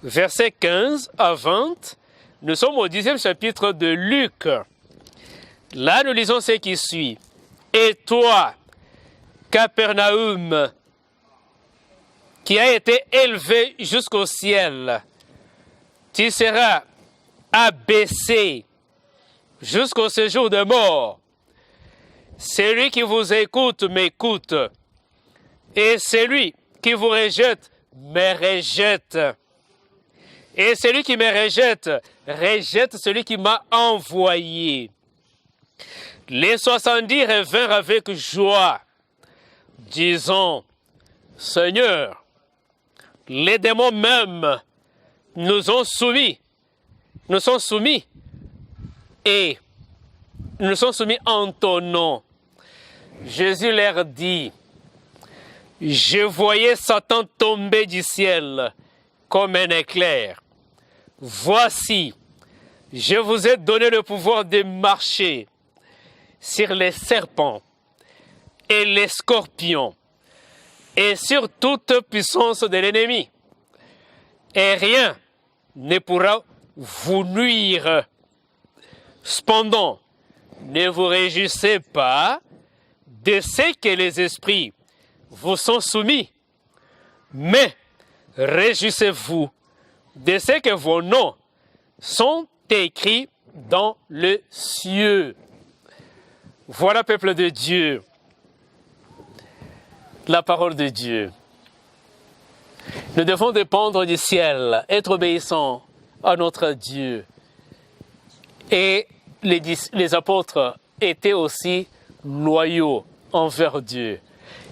Verset 15 à 20, nous sommes au 10e chapitre de Luc. Là, nous lisons ce qui suit. Et toi, Capernaum, qui a été élevé jusqu'au ciel, tu seras abaissé jusqu'au séjour de mort. Celui qui vous écoute m'écoute, et celui qui vous rejette me rejette. Et celui qui me rejette, rejette celui qui m'a envoyé. Les 70 revinrent avec joie, disant, Seigneur, les démons même nous sont soumis et nous sont soumis en ton nom. Jésus leur dit, je voyais Satan tomber du ciel comme un éclair. Voici, je vous ai donné le pouvoir de marcher sur les serpents et les scorpions et sur toute puissance de l'ennemi. Et rien ne pourra vous nuire. Cependant, ne vous réjouissez pas de ce que les esprits vous sont soumis, mais réjouissez-vous de ce que vos noms sont écrits dans le cieux. Voilà, peuple de Dieu, la parole de Dieu. Nous devons dépendre du ciel, être obéissants à notre Dieu. Et les apôtres étaient aussi loyaux envers Dieu.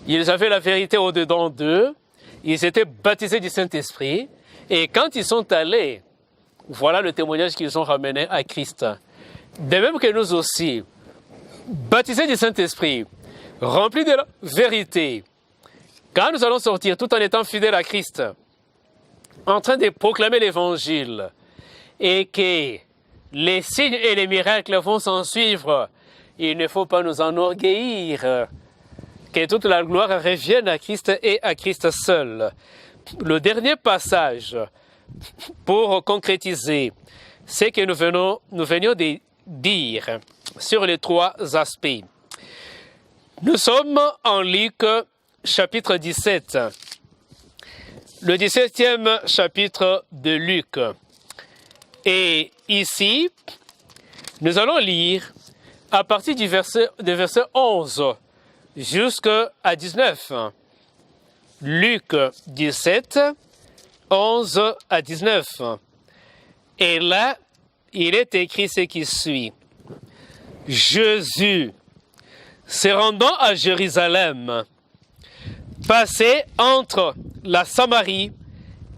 Ils avaient la vérité au-dedans d'eux, ils étaient baptisés du Saint-Esprit, et quand ils sont allés, voilà le témoignage qu'ils ont ramené à Christ. De même que nous aussi, baptisés du Saint-Esprit, remplis de la vérité, quand nous allons sortir tout en étant fidèles à Christ, en train de proclamer l'Évangile, et que les signes et les miracles vont s'en suivre, il ne faut pas nous enorgueillir. Que toute la gloire revienne à Christ et à Christ seul. Le dernier passage, pour concrétiser ce que nous venions de dire sur les 3 aspects. Nous sommes en Luc, chapitre 17. Le 17e chapitre de Luc. Et ici, nous allons lire à partir du verset 11 jusqu'à 19. Luc 17, 11 à 19. Et là, il est écrit ce qui suit. Jésus, se rendant à Jérusalem, passait entre la Samarie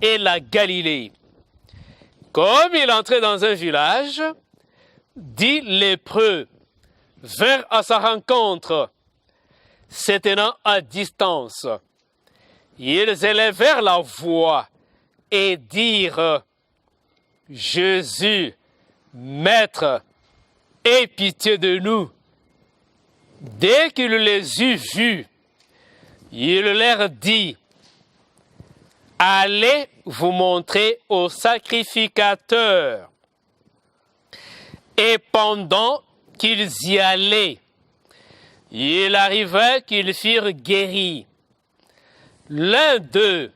et la Galilée. Comme il entrait dans un village, 10 lépreux vinrent à sa rencontre, se tenant à distance. Ils élevèrent la voix et dirent: Jésus, Maître, aie pitié de nous. Dès qu'il les eut vus, il leur dit: Allez vous montrer au sacrificateur. Et pendant qu'ils y allaient, il arriva qu'ils furent guéris. L'un d'eux,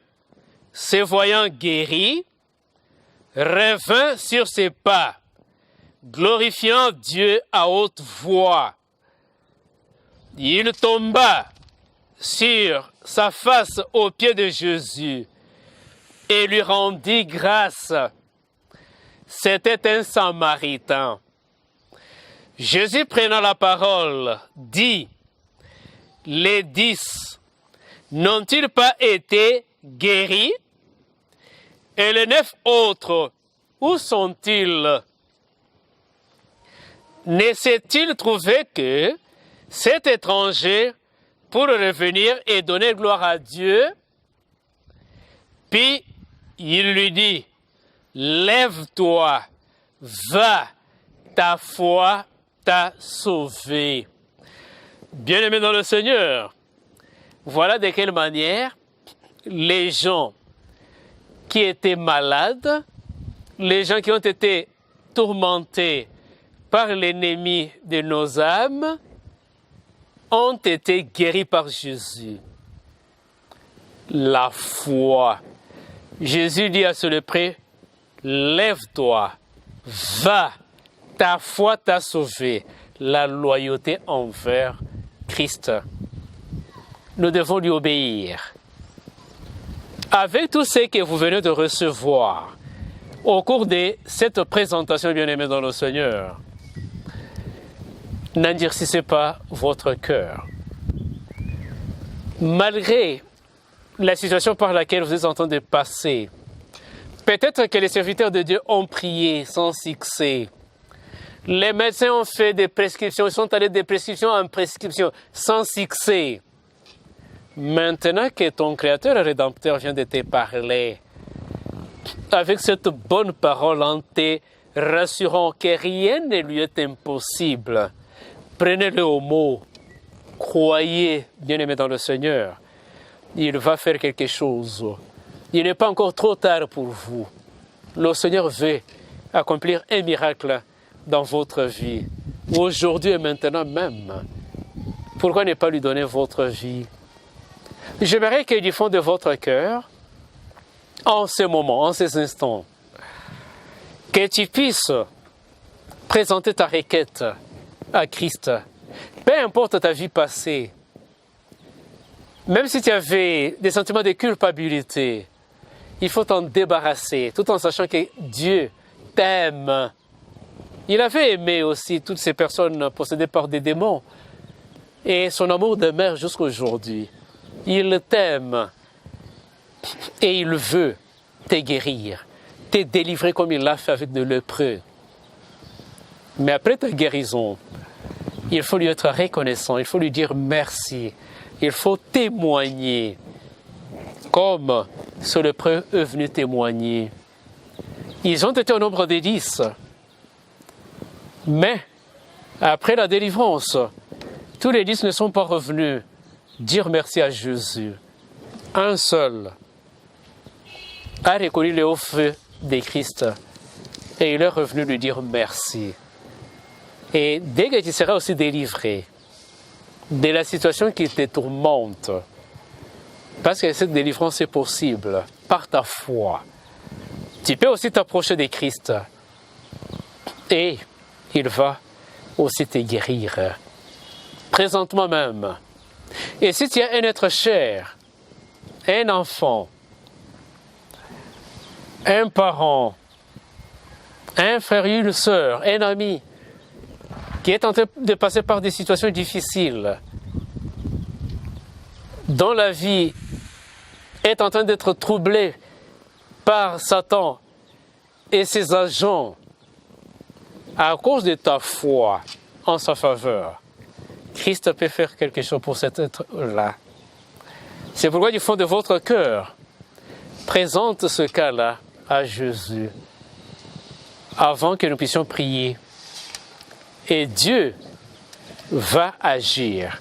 se voyant guéri, revint sur ses pas, glorifiant Dieu à haute voix. Il tomba sur sa face aux pieds de Jésus et lui rendit grâce. C'était un Samaritain. Jésus, prenant la parole, dit: Les 10 n'ont-ils pas été guéris? Et les 9 autres, où sont-ils? Ne s'est-il trouvé que cet étranger pour revenir et donner gloire à Dieu? Puis il lui dit: Lève-toi, va, ta foi t'a sauvé. Bien-aimés dans le Seigneur, voilà de quelle manière les gens qui étaient malades, les gens qui ont été tourmentés par l'ennemi de nos âmes, ont été guéris par Jésus. La foi. Jésus dit à ce lépreux: Lève-toi, va, ta foi t'a sauvé. La loyauté envers Christ. Nous devons lui obéir. Avec tout ce que vous venez de recevoir au cours de cette présentation, bien-aimés dans le Seigneur, n'endurcissez pas votre cœur. Malgré la situation par laquelle vous êtes en train de passer, peut-être que les serviteurs de Dieu ont prié sans succès. Les médecins ont fait des prescriptions, ils sont allés de prescription en prescription sans succès. Maintenant que ton Créateur et Rédempteur vient de te parler, avec cette bonne parole en te rassurant que rien ne lui est impossible, prenez-le au mot, croyez, bien-aimés dans le Seigneur, il va faire quelque chose. Il n'est pas encore trop tard pour vous. Le Seigneur veut accomplir un miracle dans votre vie, aujourd'hui et maintenant même. Pourquoi ne pas lui donner votre vie? J'aimerais que du fond de votre cœur, en ce moment, en ces instants, que tu puisses présenter ta requête à Christ. Peu importe ta vie passée, même si tu avais des sentiments de culpabilité, il faut t'en débarrasser, tout en sachant que Dieu t'aime. Il avait aimé aussi toutes ces personnes possédées par des démons. Et son amour demeure jusqu'à aujourd'hui. Il t'aime et il veut te guérir, te délivrer comme il l'a fait avec de lépreux. Mais après ta guérison, il faut lui être reconnaissant, il faut lui dire merci, il faut témoigner comme ce lépreux est venu témoigner. Ils ont été au nombre de 10. Mais après la délivrance, tous les 10 ne sont pas revenus dire merci à Jésus. Un seul a reconnu le haut feu de Christ et il est revenu lui dire merci. Et dès que tu seras aussi délivré de la situation qui te tourmente, parce que cette délivrance est possible par ta foi, tu peux aussi t'approcher de Christ et il va aussi te guérir. Présentement même. Et si tu as un être cher, un enfant, un parent, un frère, une sœur, un ami qui est en train de passer par des situations difficiles, dont la vie est en train d'être troublée par Satan et ses agents, à cause de ta foi en sa faveur, Christ peut faire quelque chose pour cet être-là. C'est pourquoi du fond de votre cœur, présente ce cas-là à Jésus avant que nous puissions prier. Et Dieu va agir.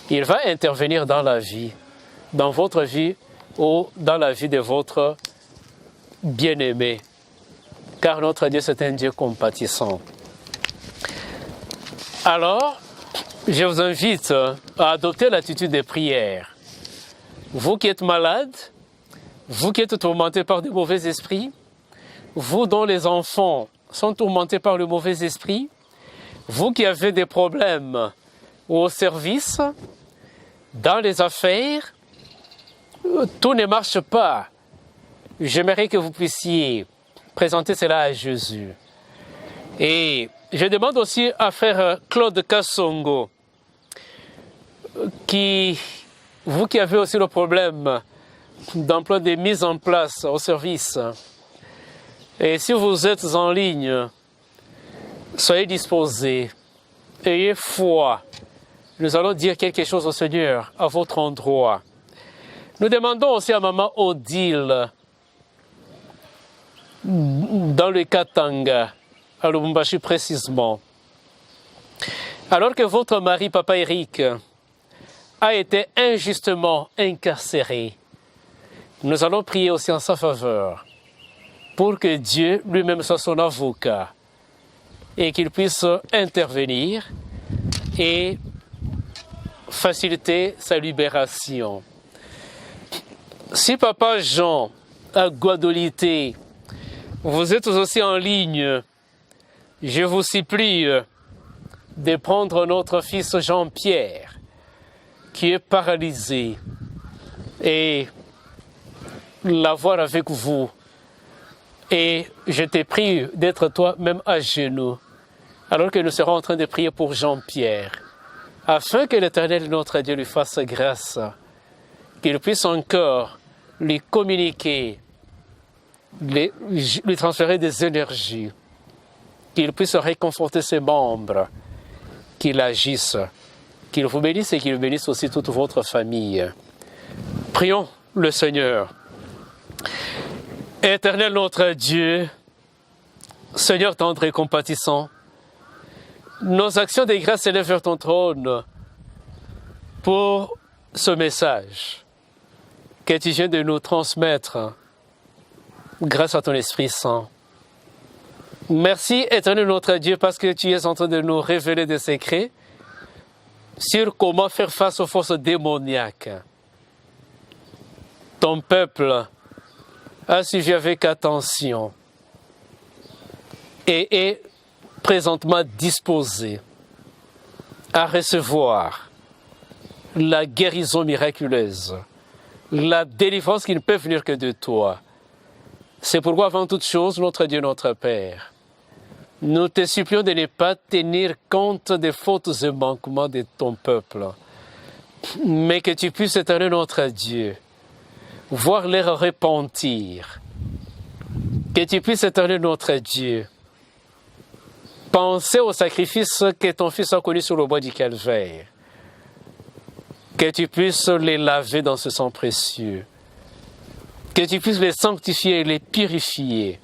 Il va intervenir dans la vie, dans votre vie ou dans la vie de votre bien-aimé. Car notre Dieu, c'est un Dieu compatissant. Alors, je vous invite à adopter l'attitude de prière. Vous qui êtes malade, vous qui êtes tourmentés par de mauvais esprits, vous dont les enfants sont tourmentés par le mauvais esprit, vous qui avez des problèmes au service, dans les affaires, tout ne marche pas. J'aimerais que vous puissiez présenter cela à Jésus. Et je demande aussi à frère Claude Kassongo, vous qui avez aussi le problème d'emploi de mise en place au service, et si vous êtes en ligne, soyez disposés, ayez foi. Nous allons dire quelque chose au Seigneur à votre endroit. Nous demandons aussi à Maman Odile, dans le Katanga, à Lubumbashi précisément. Alors que votre mari, Papa Eric, a été injustement incarcéré, nous allons prier aussi en sa faveur pour que Dieu lui-même soit son avocat et qu'il puisse intervenir et faciliter sa libération. Si Papa Jean à Guadolité, vous êtes aussi en ligne, je vous supplie de prendre notre fils Jean-Pierre, qui est paralysé, et l'avoir avec vous. Et je te prie d'être toi-même à genoux, alors que nous serons en train de prier pour Jean-Pierre, afin que l'Éternel, notre Dieu, lui fasse grâce, qu'il puisse encore lui communiquer, lui transférer des énergies, qu'il puisse réconforter ses membres, qu'il agisse, qu'il vous bénisse et qu'il bénisse aussi toute votre famille. Prions le Seigneur. Éternel notre Dieu, Seigneur tendre et compatissant, nos actions de grâce s'élèvent vers ton trône pour ce message que tu viens de nous transmettre grâce à ton Esprit Saint. Merci, Éternel notre Dieu, parce que tu es en train de nous révéler des secrets sur comment faire face aux forces démoniaques. Ton peuple a suivi avec attention et est présentement disposé à recevoir la guérison miraculeuse, la délivrance qui ne peut venir que de toi. C'est pourquoi, avant toute chose, notre Dieu, notre Père, nous te supplions de ne pas tenir compte des fautes et manquements de ton peuple, mais que tu puisses, Éternel notre Dieu, voir les repentir, que tu puisses, Éternel notre Dieu, penser au sacrifice que ton Fils a connu sur le bois du Calvaire, que tu puisses les laver dans ce sang précieux, que tu puisses les sanctifier et les purifier.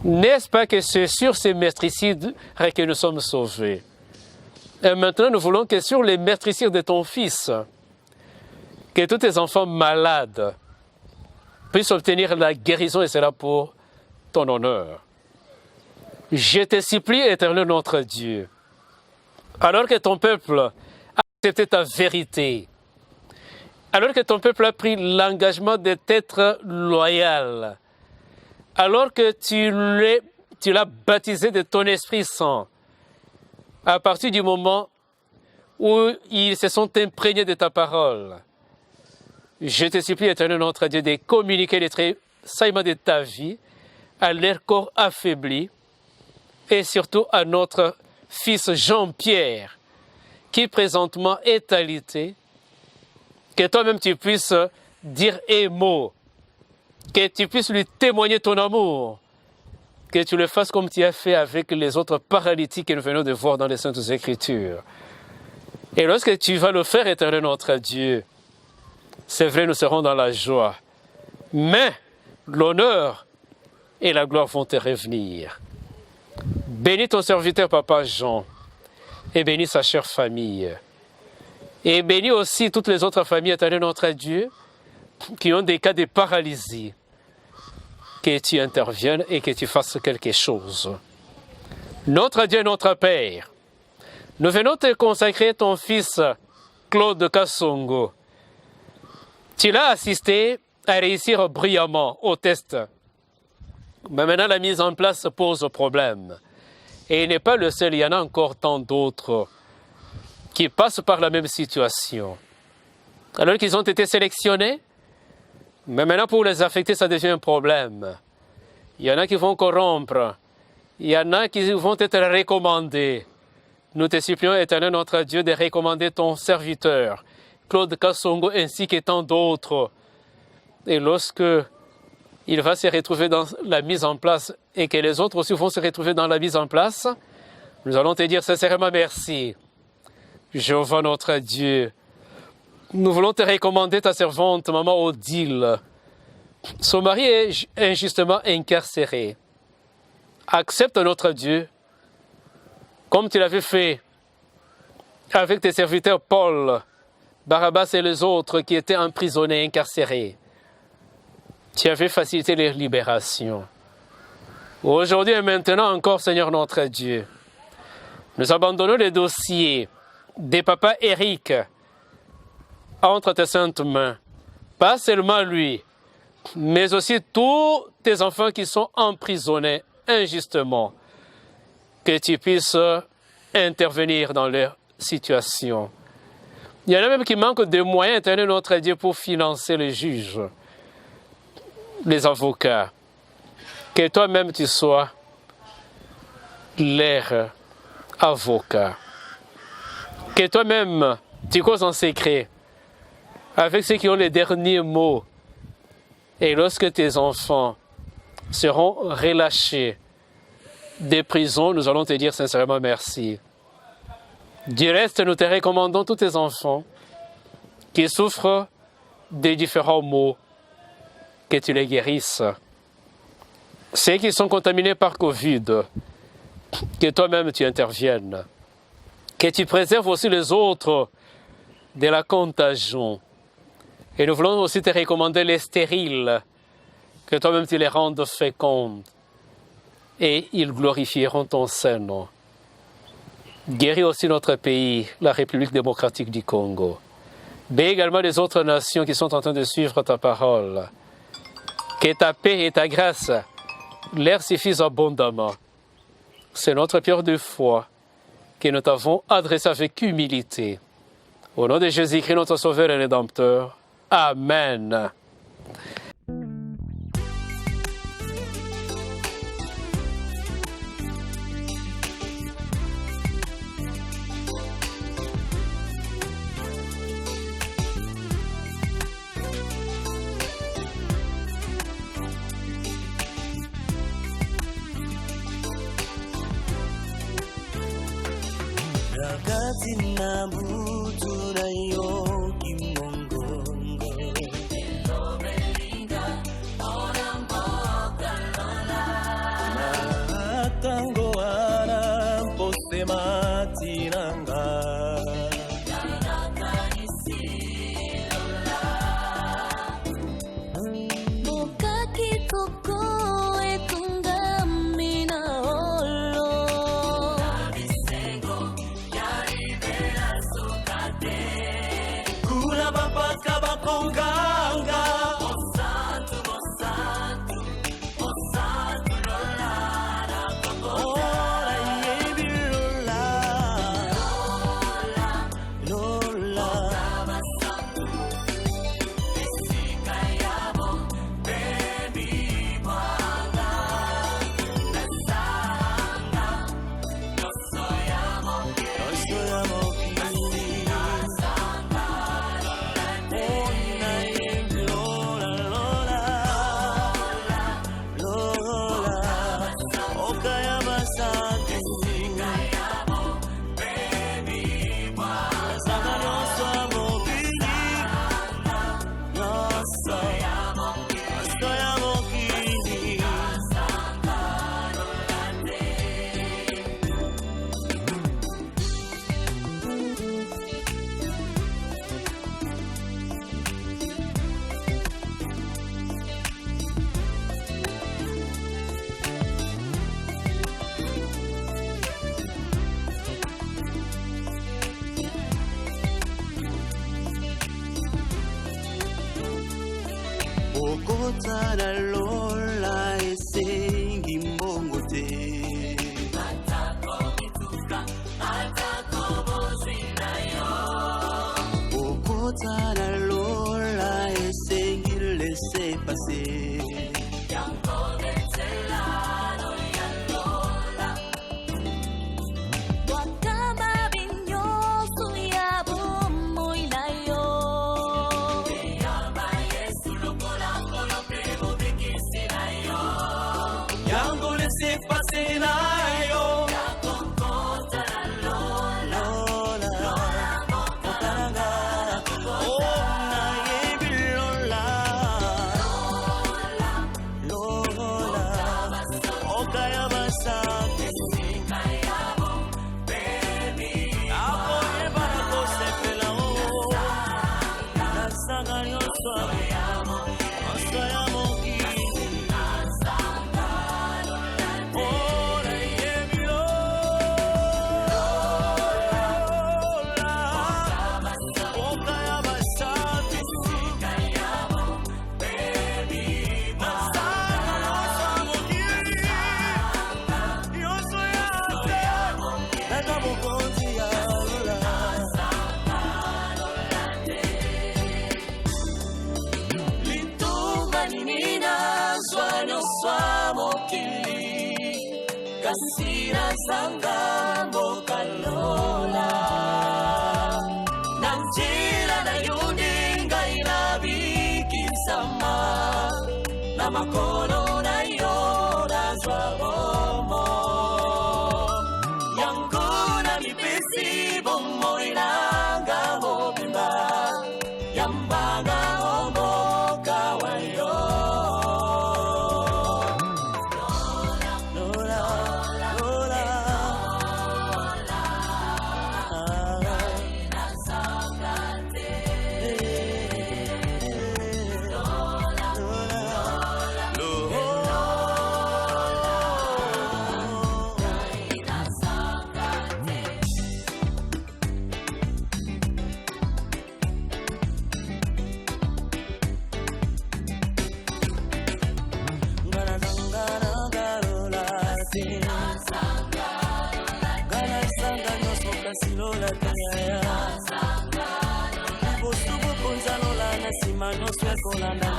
N'est-ce pas que c'est sur ces meurtricides que nous sommes sauvés? Et maintenant, nous voulons que sur les meurtricides de ton Fils, que tous tes enfants malades puissent obtenir la guérison, et cela pour ton honneur. Je te supplie, Éternel notre Dieu, alors que ton peuple a accepté ta vérité, alors que ton peuple a pris l'engagement d'être loyal, alors que tu l'as baptisé de ton Esprit Saint, à partir du moment où ils se sont imprégnés de ta parole, je te supplie, Éternel notre Dieu, de communiquer les tressaillements de ta vie à leur corps affaibli et surtout à notre fils Jean-Pierre, qui présentement est alité, que toi-même tu puisses dire un mot, que tu puisses lui témoigner ton amour, que tu le fasses comme tu as fait avec les autres paralytiques que nous venons de voir dans les Saintes Écritures. Et lorsque tu vas le faire, Éternel notre Dieu, c'est vrai, nous serons dans la joie, mais l'honneur et la gloire vont te revenir. Bénis ton serviteur, Papa Jean, et bénis sa chère famille. Et bénis aussi toutes les autres familles, Éternel notre Dieu, qui ont des cas de paralysie. Que tu interviennes et que tu fasses quelque chose. Notre Dieu, notre Père, nous venons te consacrer ton fils Claude Kassongo. Tu l'as assisté à réussir brillamment au test. Mais maintenant, la mise en place pose problème. Et il n'est pas le seul, il y en a encore tant d'autres qui passent par la même situation. Alors qu'ils ont été sélectionnés, mais maintenant pour les affecter, ça devient un problème. Il y en a qui vont corrompre, il y en a qui vont être recommandés. Nous te supplions, Éternel notre Dieu, de recommander ton serviteur, Claude Kassongo, ainsi que tant d'autres. Et lorsque il va se retrouver dans la mise en place et que les autres aussi vont se retrouver dans la mise en place, nous allons te dire sincèrement merci. Jéhovah notre Dieu, nous voulons te recommander ta servante, maman Odile. Son mari est injustement incarcéré. Accepte notre Dieu, comme tu l'avais fait avec tes serviteurs Paul, Barabbas et les autres qui étaient emprisonnés, incarcérés. Tu avais facilité leur libération. Aujourd'hui et maintenant encore, Seigneur notre Dieu, nous abandonnons les dossiers des papas Eric entre tes saintes mains. Pas seulement lui, mais aussi tous tes enfants qui sont emprisonnés injustement. Que tu puisses intervenir dans leur situation. Il y en a même qui manquent de moyens, Éternel notre Dieu, pour financer les juges, les avocats. Que toi-même tu sois leur avocat. Que toi-même tu causes en secret avec ceux qui ont les derniers mots. Et lorsque tes enfants seront relâchés des prisons, nous allons te dire sincèrement merci. Du reste, nous te recommandons tous tes enfants qui souffrent des différents maux, que tu les guérisses. Ceux qui sont contaminés par Covid, que toi-même tu interviennes. Que tu préserves aussi les autres de la contagion. Et nous voulons aussi te recommander les stériles, que toi-même tu les rendes fécondes. Et ils glorifieront ton Saint-Nom. Guéris aussi notre pays, la République démocratique du Congo. Bénis également les autres nations qui sont en train de suivre ta parole. Que ta paix et ta grâce leur suffisent abondamment. C'est notre prière de foi que nous t'avons adressée avec humilité. Au nom de Jésus-Christ, notre Sauveur et Rédempteur. Amen. Rakati na butu na yo kimongongo na tango ara pose matinanga okotana lola esengi mbongo te okotana lola esengi laisser passer Kasira sanga mboka lola Nanjila na yudinga inabikisama Na makono na yora zwabomo Yanguna mipesi bomo inanga mobimba Yambaga omoka wayo Silola kaya Bosubu punzalola na simano swekolanda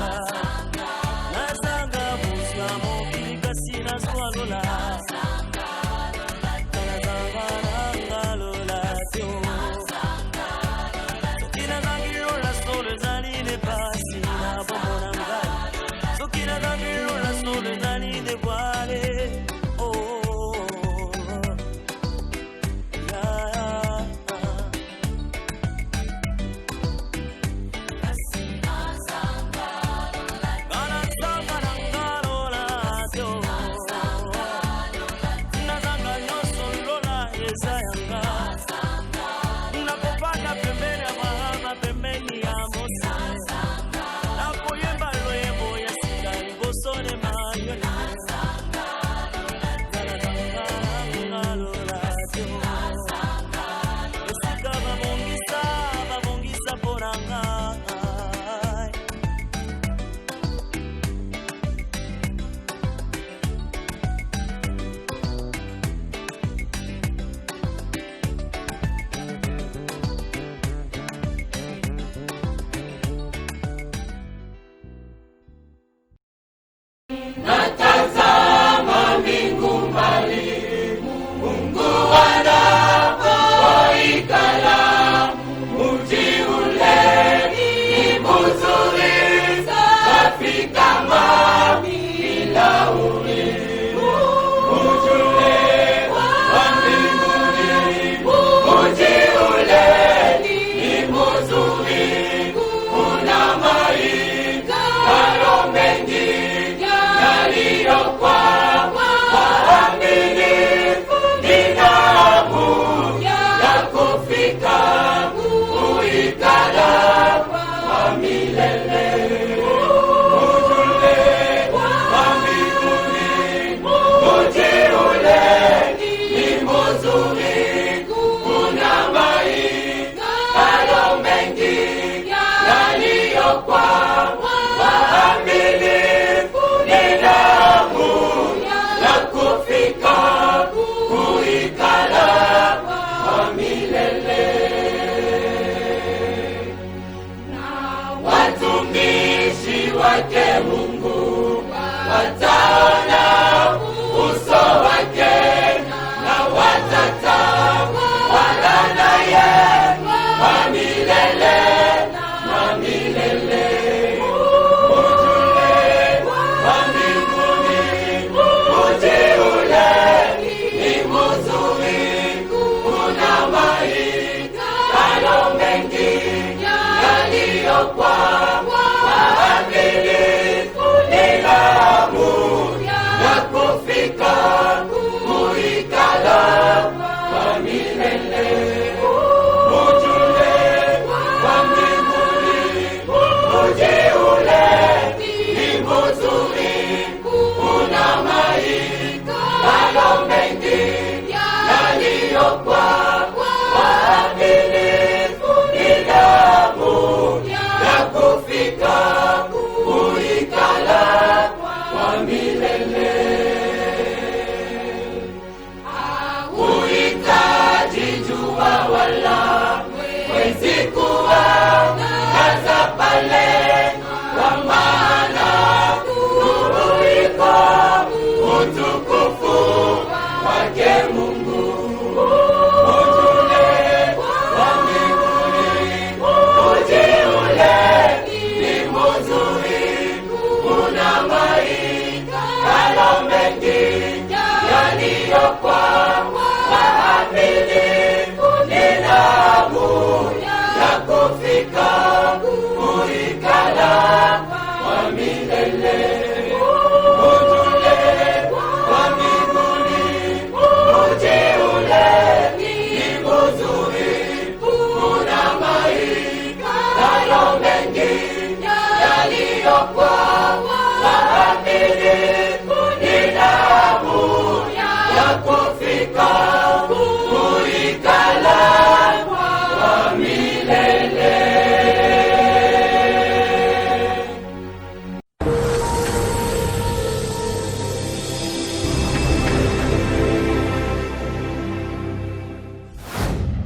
Nazanga busga mokili kasina swalola Nazanga nangalola teo Sokina zangilola sole zaline pasi na bomona mgali Sokina zangilola sole zaline wale kwa